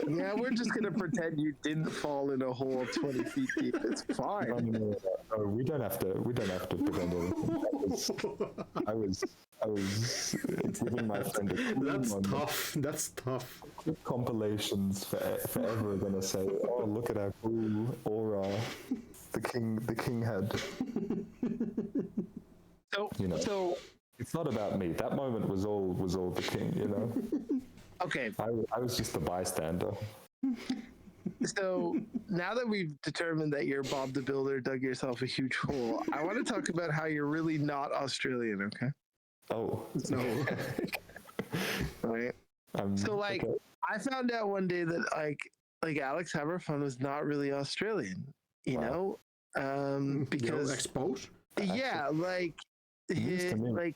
Yeah, we're just gonna pretend you didn't fall in a hole 20 feet deep. It's fine. No, we don't have to pretend anything. I was giving my friend a cool That's moment. tough. That's tough. Quick compilations forever are gonna say, "Oh, look at how cool aura the king had." So It's not about me. That moment was all the king. okay. I was just a bystander. So now that we've determined that you're Bob the Builder, dug yourself a huge hole, I want to talk about how you're really not Australian. Okay. Oh, No. Right. So like, okay. I found out one day that like Alex HaverOfNoFun was not really Australian. You know, because Expose? yeah, like News to me.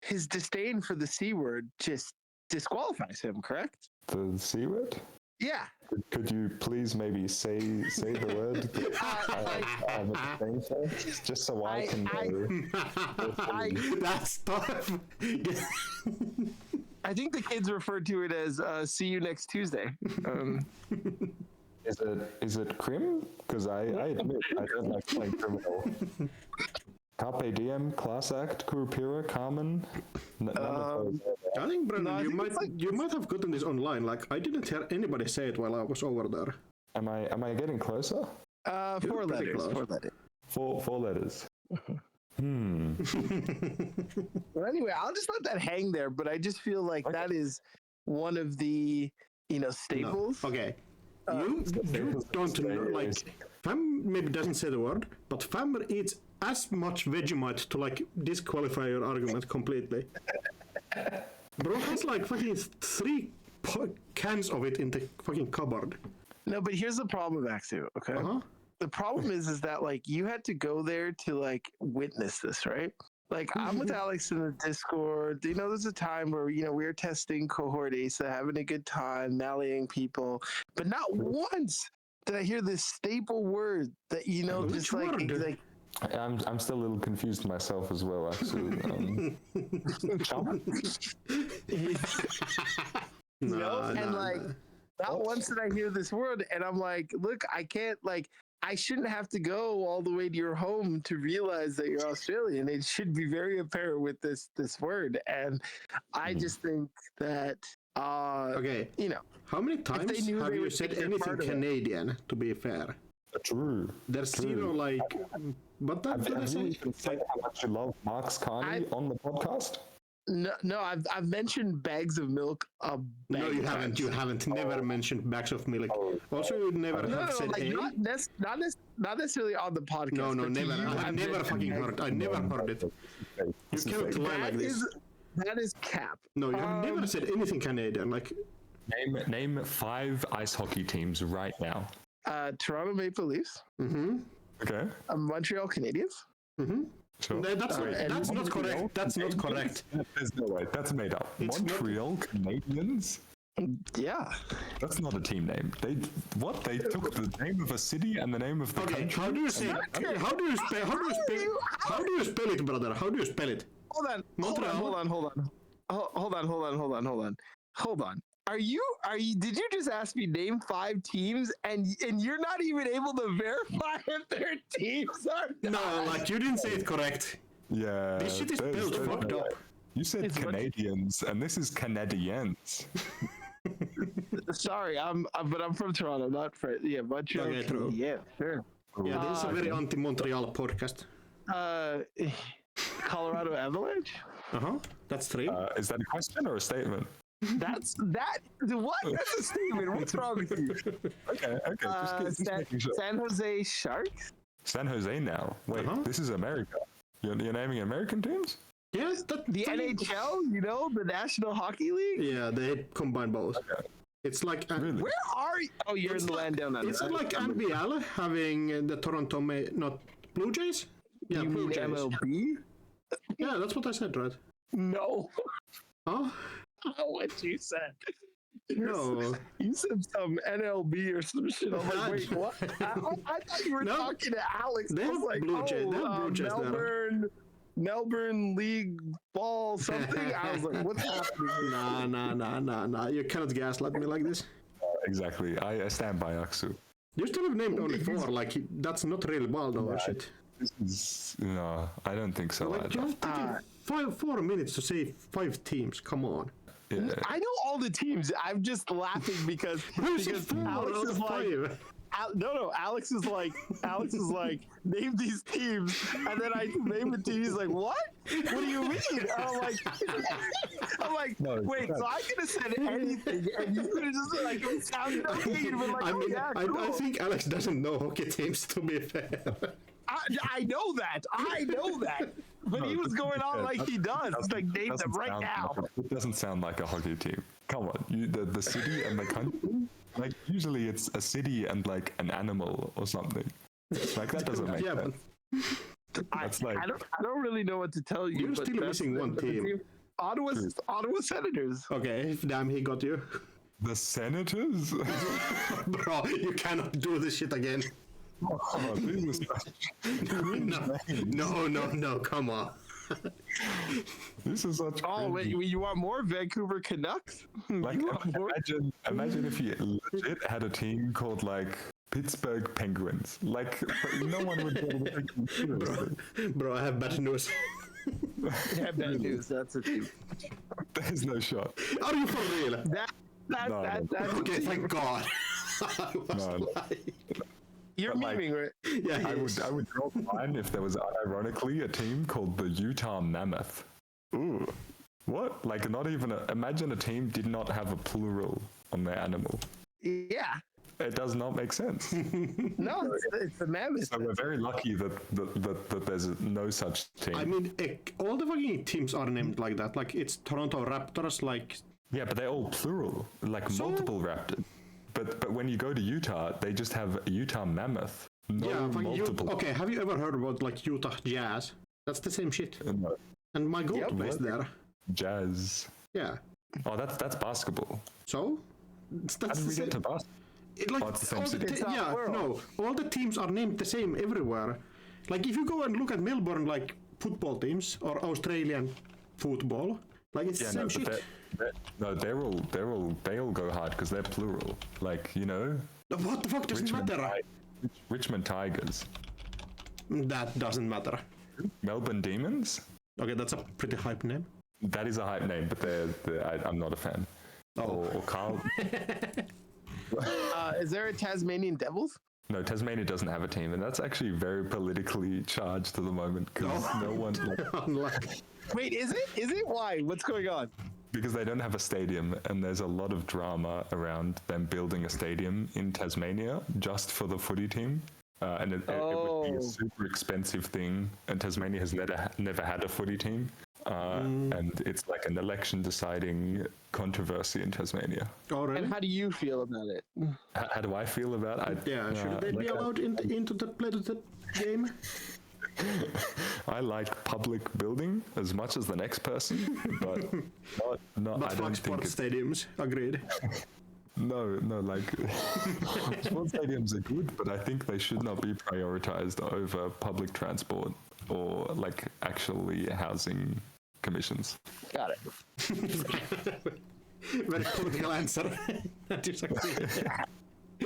his disdain for the C word just disqualifies him. Correct? The C word? Yeah. Could you please maybe say the word? I have a thing for, just so I can know. That's tough. I think the kids referred to it as "see you next Tuesday." Is it crim? Because I admit I don't like playing criminal. Carpe diem, class act, curupira, Carmen. None of those. I think, Brendan, No, I you think might it's like- you might have gotten this online. Like I didn't hear anybody say it while I was over there. Am I getting closer? 4 pretty letters. close. 4 letters. Four letters. Well, anyway, I'll just let that hang there. But I just feel like that is one of the staples. No. Okay. You don't know, like Fam maybe doesn't say the word, but Fammer eats as much Vegemite to like disqualify your argument completely. Bro has like fucking 3 cans of it in the fucking cupboard. No, but here's the problem, Axu. Okay. The problem is that like you had to go there to like witness this, right? Like I'm with Alex in the Discord. There's a time where we were testing cohort ASA, having a good time, rallying people, but not once did I hear this staple word that just Which word? like. I'm still a little confused myself as well, actually. Chum? And Not once did I hear this word, and I'm like, look, I can't I shouldn't have to go all the way to your home to realize that you're Australian. It should be very apparent with this word, and I just think that Okay. you know, How many times they knew have they you would said take their anything part of it. Canadian? To be fair, True. there's True. zero like. But Have that's you even said how much you love Mark's Carney on the podcast? No, I've mentioned bags of milk. No, you haven't. You haven't. Never mentioned bags of milk. Also, you never have said like A. not necessarily on the podcast. No, but to never. you, I've never mentioned fucking bags heard. I of never milk. heard it. You This is cannot fake. lie like this. That is cap. No, you have never said anything Canadian. Like, Name 5 ice hockey teams right now. Toronto Maple Leafs, Okay. Montreal Canadiens. Sure. no, that's not correct. That's not correct. There's no way. That's made up. It's not- Montreal Canadiens? Yeah. That's not a team name. They took the name of a city and the name of the Okay, country. how do you say? How do you spell it, brother? How do you spell it? Hold on. Hold on. Are you? Did you just ask me name 5 teams, and you're not even able to verify if their teams are? No, like you didn't say it correct. Yeah. This shit is spelled fucked up. You said It's what- Canadians, and this is Canadiens. Sorry, but I'm from Toronto, not from Montreal. Okay, true. Yeah, sure. Yeah, this is a very anti-Montreal podcast. Colorado Avalanche. That's 3. Is that a question or a statement? That's that. What? That's a statement. What's wrong with you? Okay. Just making sure. San Jose Sharks. San Jose now. Wait, this is America. You're naming American teams? Yes, that The NHL, the National Hockey League. Yeah, they combine both. Okay. It's like Really? Where are you? Oh, you're in the land down under. it's like NBL having the Toronto not Blue Jays. Yeah, You Blue mean Jays. MLB? Yeah, that's what I said, right? No. Huh? What you said. No. You said some NLB or some shit. I'm like, wait, what? I thought you were No. talking to Alex. They I was have like, Blue Jays. They have Blue Jays there. Melbourne League Ball something. I was like, what's happening? Nah. You cannot gaslight me like this. Exactly. I stand by Aksu. You still have named only 4. Like, that's not really wild or shit. No, I don't think so. Like, you have taken 4 minutes to say 5 teams. Come on. Yeah. I know all the teams. I'm just laughing because Alex is like, Alex is like, name these teams, and then I name it to you. He's like, what? What do you mean? And I'm like, No, wait. So I could have said anything, and you could have just been like, it sounded okay. You'd been like, I think Alex doesn't know hockey teams, to be fair. I know that. But he was going on like he does. He's like, name them right now. It doesn't sound like a hockey team. Come on, the city and the country. Like usually it's a city and like an animal or something. Like that doesn't make sense. That's I don't really know what to tell you. You're still missing one team. Ottawa Senators. Okay, damn, he got you. The Senators? Bro, you cannot do this shit again. Oh, this is No, come on. This is such. Oh, wait, cringy. you want more Vancouver Canucks? Like, imagine if you legit had a team called like Pittsburgh Penguins. Like, no one would be able to take them seriously. Bro, I have bad news. Yeah, bad news. That's a team. There's no shot. Are you for real? That's Okay, thank God. I was No. lying. You're But, like, memeing, right? Yeah, he I is. would draw the line if there was ironically a team called the Utah Mammoth. Ooh. What? Like not even imagine a team did not have a plural on their animal. Yeah. It does not make sense. No, it's the Mammoth. So we're very lucky that there's no such team. I mean, all the fucking teams are named like that. Like, it's Toronto Raptors, like... Yeah, but they're all plural, like multiple Raptors. But when you go to Utah, they just have Utah Mammoth. No multiple. Okay, have you ever heard about, like, Utah Jazz? That's the same shit. No. And my goat plays there. Jazz. Yeah. Oh, that's basketball. So? How did we get to basketball? Like, it's the same all the city. all the teams are named the same everywhere. Like, if you go and look at Melbourne, like, football teams or Australian football, like, it's the same shit. No, they all go hard because they're plural. Like, you know, What the fuck doesn't matter? Richmond Tigers, That doesn't matter. Melbourne Demons. Okay, that's a pretty hype name. That is a hype name, but I'm not a fan. Oh. Or Carl. Is there a Tasmanian Devils? No, Tasmania doesn't have a team, and that's actually very politically charged at the moment because no one. Wait, is it? Is it? Why? What's going on? Because they don't have a stadium, and there's a lot of drama around them building a stadium in Tasmania just for the footy team. And it would be a super expensive thing, and Tasmania has never had a footy team. And it's like an election deciding controversy in Tasmania. Oh, really? And how do you feel about it? How do I feel about it? Yeah, should they be allowed into the play the game? I like public building as much as the next person, but not But I fuck don't think sports it's, stadiums, agreed. no, like sports stadiums are good, but I think they should not be prioritized over public transport or like actually housing commissions. Got it. Very political answer. That is actually...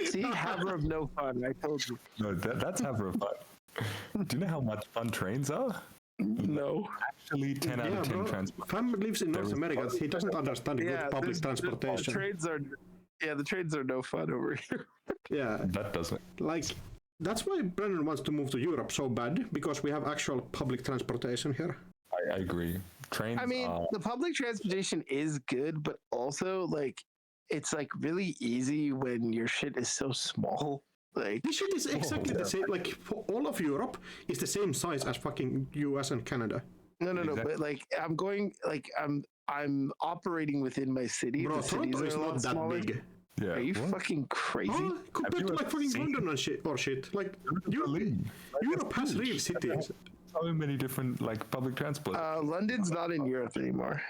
See, HaverOfNoFun, I told you. No, that's HaverOfFun. Do you know how much fun trains are? No. Actually, 10 out of 10 transport. Fam lives in North America. He doesn't understand good public transportation. The trains are no fun over here. Yeah, That doesn't. like that's why Brennan wants to move to Europe so bad, because we have actual public transportation here. I agree. Trains. I mean, the public transportation is good, but also like it's like really easy when your shit is so small. Like This shit is exactly the same. Like for all of Europe is the same size as fucking US and Canada. no, Exactly. but like I'm operating within my city. Bro, The cities Toronto are is a lot not that smaller. big. Yeah. Are you what? fucking crazy? Oh, compared you to ever like fucking seen- London and shit. Like Berlin. Europe has real cities. So many different like public transport. London's not in Europe anymore.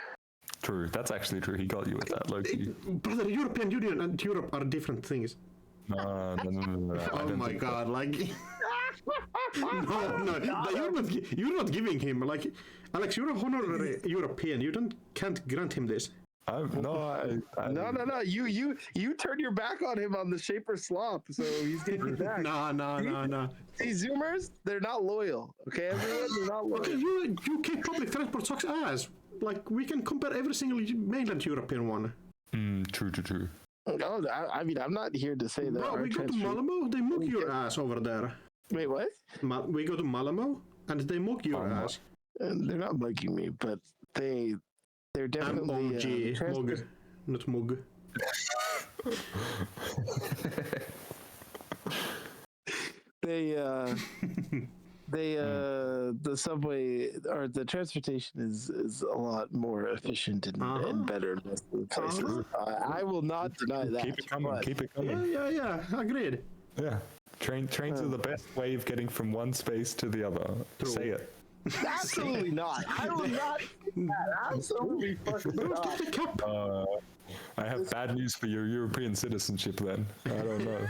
True. That's actually true. He got you with that, Loki. Brother, European Union and Europe are different things. No. I Oh don't my think god, like no, you're not giving him like Alex, you're a honorary European. You can't grant him this. No. No. You turn your back on him on the Shaper Slop, so he's getting you back. No. These Zoomers, they're not loyal. Okay, everyone, they're not loyal. Okay, UK public transport sucks ass. Like we can compare every single mainland European one. True. Oh, I mean, I'm not here to say that. Bro, our we go to transfer- Malmo, they mock your ass over there. Wait, what? We go to Malmo and they mock your ass. They're not mugging me, but they're definitely MOG, mug, not mug. The subway or the transportation is a lot more efficient and better in most of the places. I will not deny that. Keep it coming. but- Keep it coming. Yeah, agreed. Yeah. Trains are the best way of getting from one space to the other. True. Say it. Absolutely not. I will not do that. Absolutely fucking not. Get the cap. I have bad news for your European citizenship then. I don't know.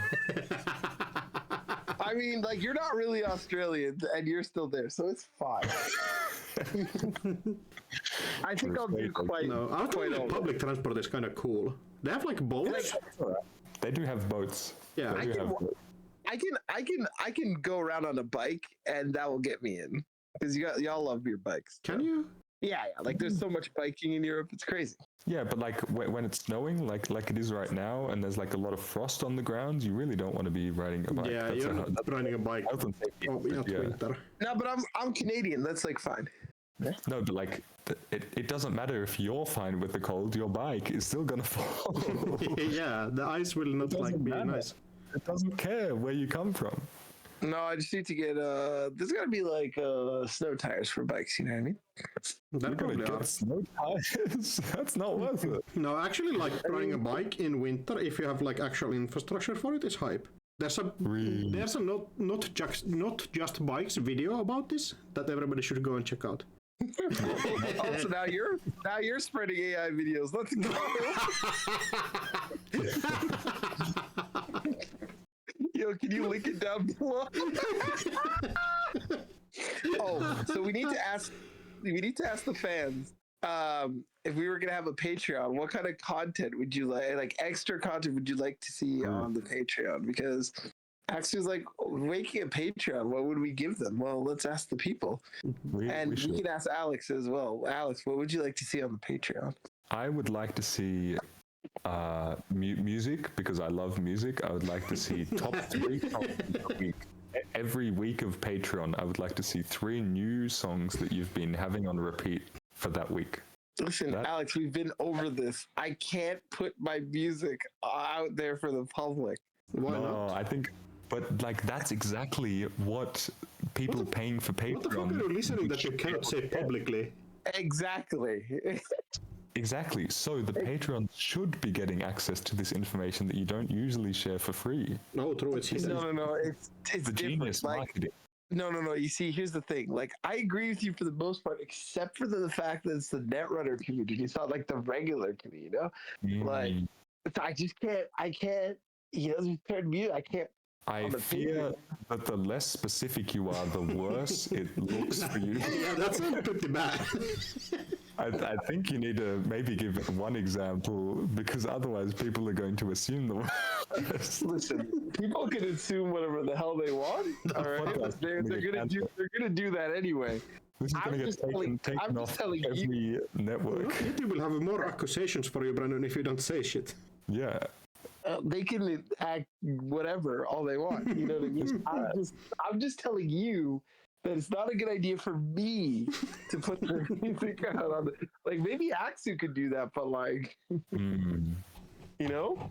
I mean, like, you're not really Australian, and you're still there, so it's fine. I think I'll do quite. No, I quite think all public transport is kind of cool. They have like boats. They do have boats. Yeah. They do have boats. I can go around on a bike, and that will get me in because y'all love your bikes. Can you? Yeah. Like, there's so much biking in Europe, it's crazy. Yeah, but like when it's snowing, like it is right now, and there's like a lot of frost on the ground, you really don't want to be riding a bike. Yeah, That's you're not riding a bike. health and safety. Oh, not yeah. winter. No, but I'm Canadian. That's like fine. No, but like it doesn't matter if you're fine with the cold. Your bike is still gonna fall. Yeah, the ice will not like be nice. It doesn't care where you come from. No, I just need to get there's gotta be like snow tires for bikes, you know what I mean? That You're gonna probably are. get snow tires. That's not worth it. No, actually, like riding a bike in winter, if you have like actual infrastructure for it, is hype. There's a not just bikes video about this that everybody should go and check out. Also, now you're spreading AI videos. Let's go. Yo, can you link it down below? Oh, so we need to ask the fans. if we were gonna have a Patreon, what kind of content would you like extra content would you like to see on the Patreon? Because Axel was like, making a Patreon, what would we give them? Well, let's ask the people. We can ask Alex as well. Alex, what would you like to see on the Patreon? I would like to see music, because I love music. I would like to see top 3 songs a week. Every week of Patreon, I would like to see 3 new songs that you've been having on repeat for that week. Listen, Alex, we've been over this. I can't put my music out there for the public. Why not? I think... But like that's exactly what people paying for Patreon. What the fuck are you listening that you cannot say publicly? Exactly. Exactly. So the Patreon should be getting access to this information that you don't usually share for free. No, true. It's no. It's the genius marketing. No. You see, here's the thing. Like, I agree with you for the most part, except for the fact that it's the Netrunner community. It's not like the regular community, you know? Like, I just can't. I can't. Turn mute. I can't. I fear that the less specific you are, the worse it looks for you. Yeah, that's pretty bad. I think you need to maybe give one example, because otherwise people are going to assume the worst. Listen, people can assume whatever the hell they want. All right, they're gonna do that anyway. This is going to get taken off every network. YouTube will have more accusations for you, Brandon, if you don't say shit. Yeah. They can act whatever all they want. You know what I mean? I'm just telling you that it's not a good idea for me to put their music out on. Like, maybe Axu could do that, but like, you know?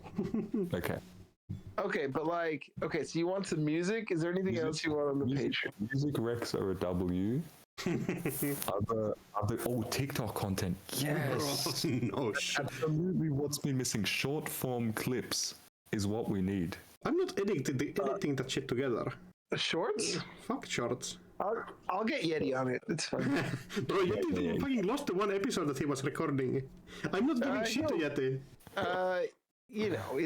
Okay, but like, so you want some music? Is there anything else you want on the page? Music recs are a W. other TikTok content. Yes. No shit. Absolutely, what's been missing? Short form clips is what we need. I'm not editing that shit together. Shorts? Fuck shorts. I'll get Yeti on it. It's fine. Bro, Yeti fucking lost the one episode that he was recording. I'm not giving shit to Yeti. You know,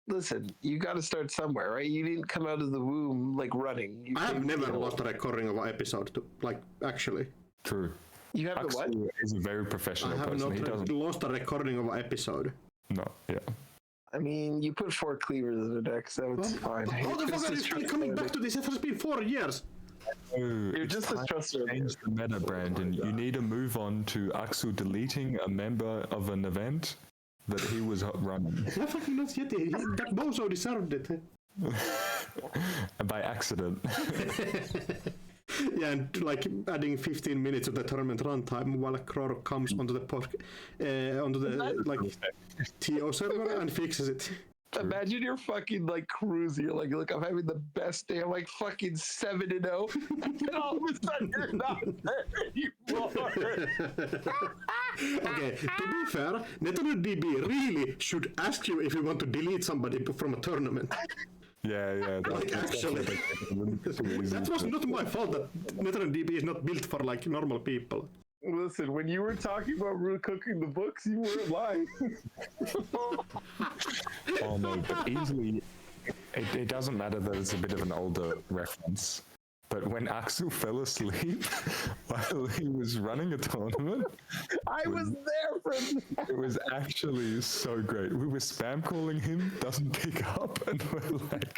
listen, you got to start somewhere, right? You didn't come out of the womb like running. I have never lost a recording of an episode, actually. True. You have the what? He's a very professional person. I have not lost a recording of an episode. No, yeah. I mean, you put 4 cleavers in the deck, so it's fine. How the fuck are you still coming back to this? It has been 4 years. You're just a trustworthy. Change the meta, Brandon. You need to move on to Axel deleting a member of an event that he was running. No, fucking not yet. That bozo deserved it. By accident. Yeah, and like adding 15 minutes of the tournament runtime while Kror comes onto the like TO server and fixes it. Imagine you're fucking like cruising. You're like, look, I'm having the best day. I'm like fucking 7-0, and then all of a sudden you're not there anymore. Okay, to be fair, NetherDB really should ask you if you want to delete somebody from a tournament. Yeah. Like, actually, that was not my fault that NetherDB is not built for like normal people. Listen, when you were talking about cooking the books, you weren't lying. Oh no, but easily, it doesn't matter that it's a bit of an older reference. But when Axel fell asleep while he was running a tournament, I was there for that. It was actually so great. We were spam calling him, doesn't pick up, and we're like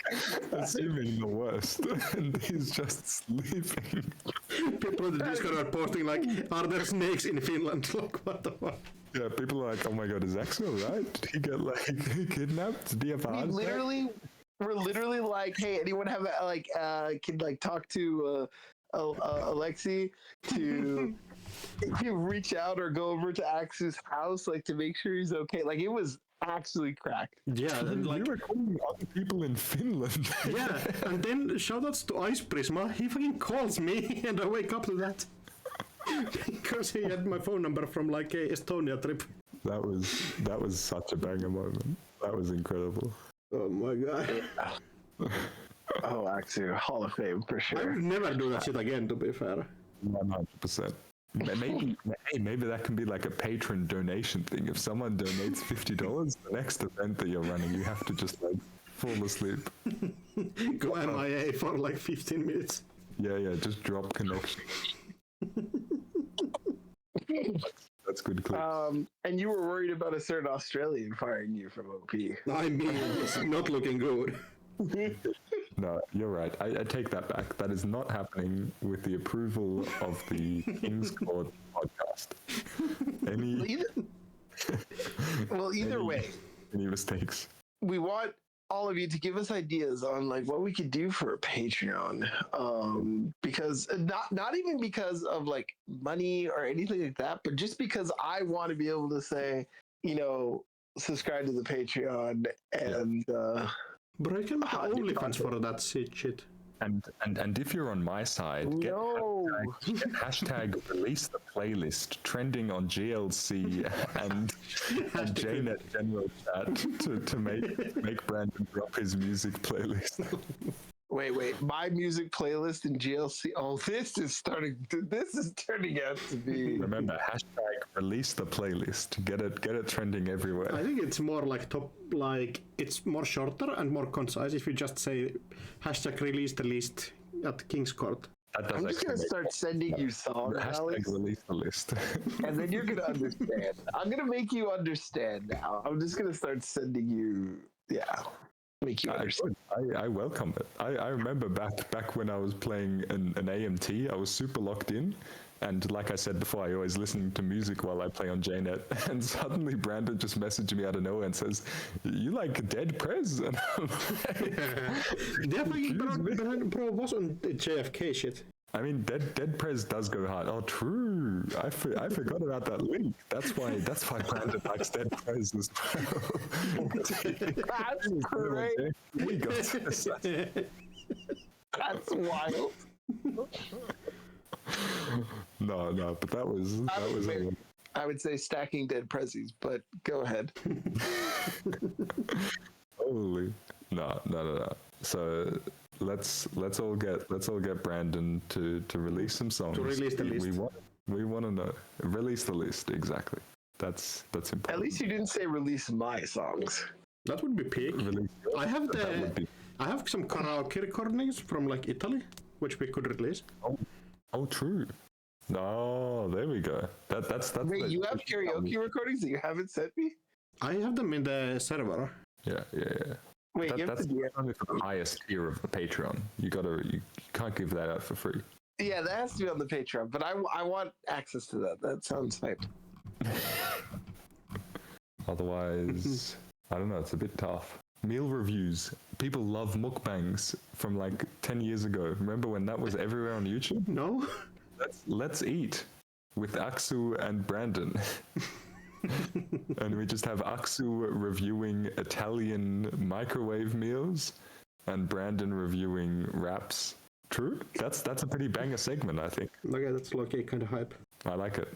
assuming the worst, and he's just sleeping. People in the Discord are posting like, "Are there snakes in Finland?" Like, what the fuck? Yeah, people are like, "Oh my god, is Axel right? Did he get like kidnapped? Did he have a heart attack?" We're literally like, hey, anyone have can like talk to Alexi to reach out or go over to Axel's house, like to make sure he's okay. Like, it was actually cracked. Yeah, and like, we were calling other people in Finland. Yeah, and then shoutouts to Ice Prisma. He fucking calls me, and I wake up to that because he had my phone number from like a Estonia trip. That was such a banger moment. That was incredible. Oh my god. Oh, Axel, Hall of Fame for sure. I would never do that shit again, to be fair. 100%. Maybe that can be like a patron donation thing. If someone donates $50, the next event that you're running, you have to just like fall asleep. Go MIA for like 15 minutes. Yeah, just drop connection. That's good. good clips. And you were worried about a certain Australian firing you from OP. I mean, it's not looking good. No, you're right. I take that back. That is not happening with the approval of the King's Court podcast. Either way, any mistakes? we want all of you to give us ideas on like what we could do for a Patreon. Because not even because of like money or anything like that, but just because I want to be able to say, subscribe to the Patreon and But I can make OnlyFans for that shit. And if you're on my side, get hashtag release the playlist trending on GLC and JNet general chat to make Brandon drop his music playlist. Wait, my music playlist in GLC. Oh, this is turning out to be. Remember, hashtag release the playlist. Get it trending everywhere. I think it's more it's more shorter and more concise if you just say hashtag release the list at King's Court. I'm just gonna start sending you songs, Alex. Release the list. And then you're gonna understand. I'm gonna make you understand now. I'm just gonna start sending you, make you understand. I welcome it. I remember back when I was playing an AMT, I was super locked in. And like I said before, I always listen to music while I play on JNet. And suddenly Brandon just messaged me out of nowhere and says, "You like Dead Prez?" And I'm like, Bro was on JFK shit. I mean, Dead Prez does go hard. Oh, true. I forgot about that link. That's why Brandon likes Dead Prez as well. That's great. That's wild. No, but that was. I would say stacking Dead Prezzies, but go ahead. Holy, no. So let's all get Brandon to release some songs. To release the list. We want to know. Release the list, exactly. That's important. At least you didn't say release my songs. That would be peak. I have some karaoke recordings from like Italy, which we could release. Oh, true. No, there we go. That's. Wait, you have karaoke recordings that you haven't sent me? I have them in the server. Yeah. Wait, that's only for the highest tier of the Patreon. You can't give that out for free. Yeah, that has to be on the Patreon, but I want access to that. That sounds hype. Otherwise, I don't know. It's a bit tough. Meal reviews. People love mukbangs from like 10 years ago. Remember when that was everywhere on YouTube? No. Let's eat with Aksu and Brandon. And we just have Aksu reviewing Italian microwave meals and Brandon reviewing wraps. True? That's a pretty banger segment, I think. Okay, that's low-key kind of hype. I like it.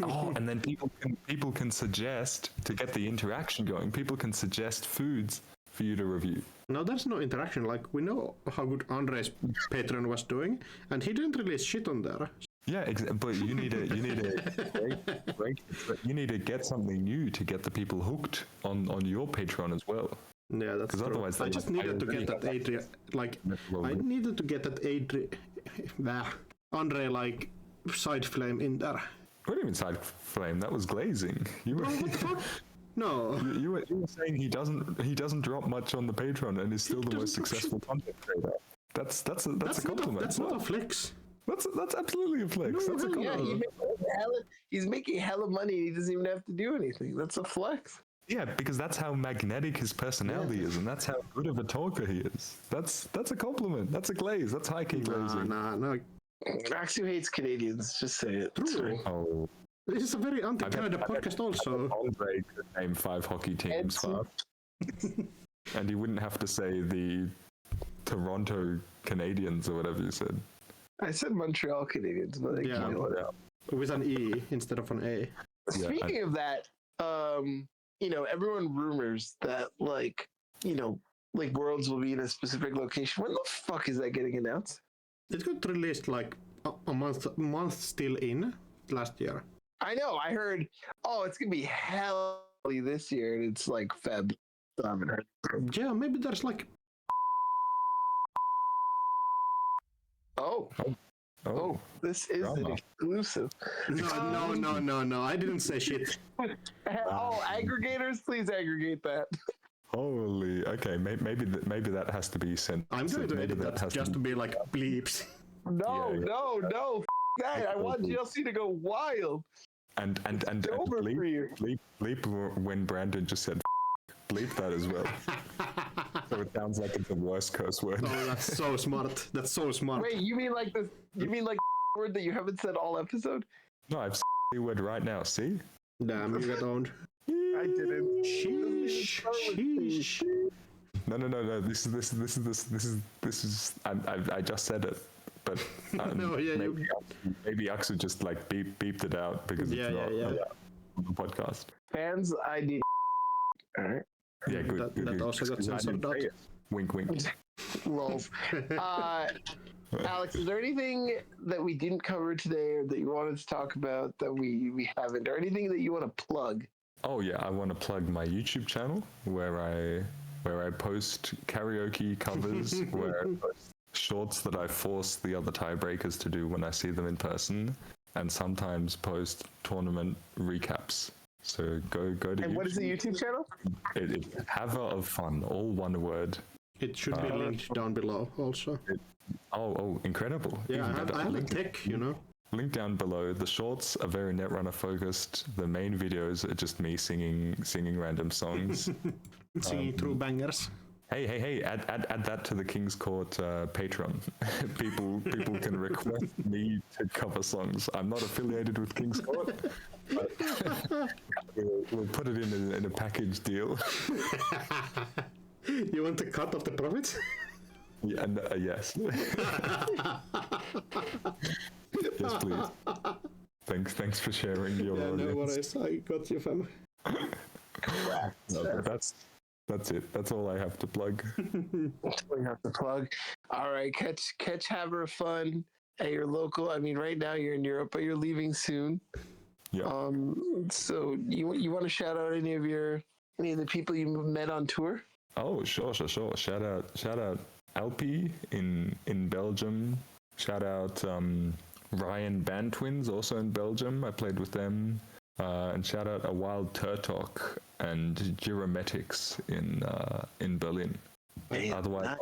Oh, and then people can suggest, to get the interaction going, people can suggest foods for you to review. No, there's no interaction. Like, we know how good Andre's Patreon was doing, and he didn't release shit on there. Yeah, but you need to get something new to get the people hooked on your Patreon as well. Yeah, that's true. Otherwise, I just needed to get that Adrian, Andre like side flame in there. What do you mean side flame? That was glazing. You were. What the fuck? No. You were saying he doesn't drop much on the Patreon and is still the most successful content creator. That's a compliment. That's not a flex. That's absolutely a flex. No, that's a compliment. Yeah, he's making hella money. He doesn't even have to do anything. That's a flex. Yeah, because that's how magnetic his personality is, and that's how good of a talker he is. That's a compliment. That's a glaze. That's high key glazing. No. Aksu hates Canadians. Just say it. True. Oh. This is a very anti-Canada podcast also. Andre could name 5 hockey teams fast. And he wouldn't have to say the Toronto Canadians or whatever you said. I said Montreal Canadians, but with an E instead of an A. Speaking of that, everyone rumors that like Worlds will be in a specific location. When the fuck is that getting announced? It got released like a month still in last year. I know. I heard. Oh, it's gonna be hell this year, and it's like Feb. So I haven't heard. Yeah, maybe there's like. Oh. Oh, this is an drama. exclusive. No. I didn't say shit. Oh, aggregators, please aggregate that. Holy. Okay, maybe that has to be sent. I'm going to maybe edit that just to be like bleeps. No, Yeah, yeah. no, that. I want GLC to go wild. And Over for you. bleep when Brandon just said bleep that as well. So it sounds like it's the worst curse word. Oh, that's so smart. That's so smart. Wait, you mean like this? You mean like word that you haven't said all episode? No, I've said the word right now. See? Damn, you got owned. I didn't. Sheesh. No. This is. I just said it, but No, yeah, maybe Axel just like beeped it out because it's not on the podcast. Fans ID. All right. Yeah, good. That good. also got Because I censored didn't out. say it. Wink, wink. Lols. Alex, is there anything that we didn't cover today or that you wanted to talk about that we haven't, or anything that you want to plug? Oh yeah, I want to plug my YouTube channel where I post karaoke covers, where I post shorts that I force the other tiebreakers to do when I see them in person, and sometimes post tournament recaps. So go to. And YouTube. what is the YouTube channel? It's HaverOfFun, all one word. It should be linked down below also. Oh, incredible! Yeah, Even I have a link, tick, you know. link down below. The shorts are very Netrunner focused. The main videos are just me singing random songs. Singing through bangers. Hey! Add that to the King's Court Patreon. people can request me to cover songs. I'm not affiliated with King's Court, but we'll put it in a package deal. You want to cut off the profits? Yeah, and, yes. Yes, please. Thanks for sharing your. Yeah, no audience. worries. I got you, fam. No, that's it. That's all I have to plug. We have to plug. All right, catch HaverOfFun at your local. I mean, right now you're in Europe, but you're leaving soon. Yeah. So you want to shout out any of the people you met on tour? Oh, sure. Shout out Alpi in Belgium. Shout out Ryan Band Twins, also in Belgium. I played with them. And shout out a Wild Turtok and Girometics in Berlin. Man, Otherwise,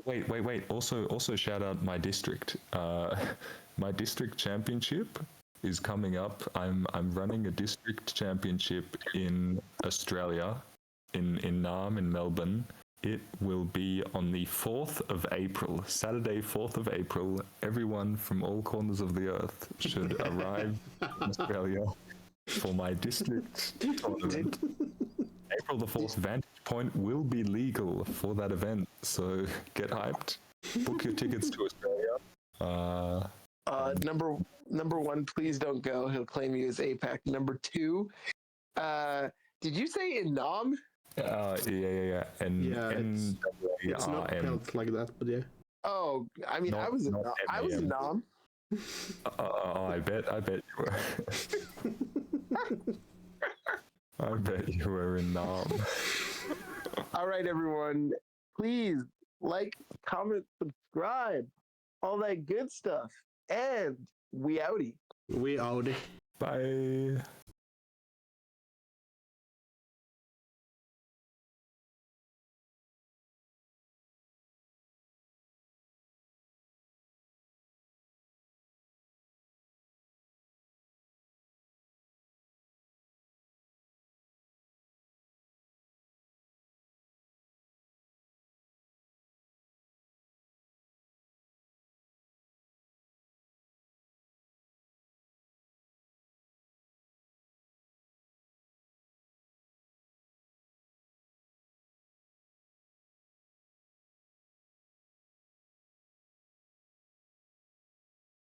wait. Also shout out my district. My district championship is coming up. I'm running a district championship in Australia, in Naarm in Melbourne. It will be on the 4th of April, Saturday, 4th of April. Everyone from all corners of the earth should arrive in Australia for my district tournament. April the 4th, Vantage Point will be legal for that event, so get hyped. Book your tickets to Australia. Number one, please don't go. He'll claim you as APAC. Number two, did you say in Nam? Yeah. And it's not spelled like that, but yeah. Oh, I mean, I was in Nam. I bet you were. I bet you were in Nam. All right, everyone. Please like, comment, subscribe, all that good stuff. And we outie. We outie. Bye.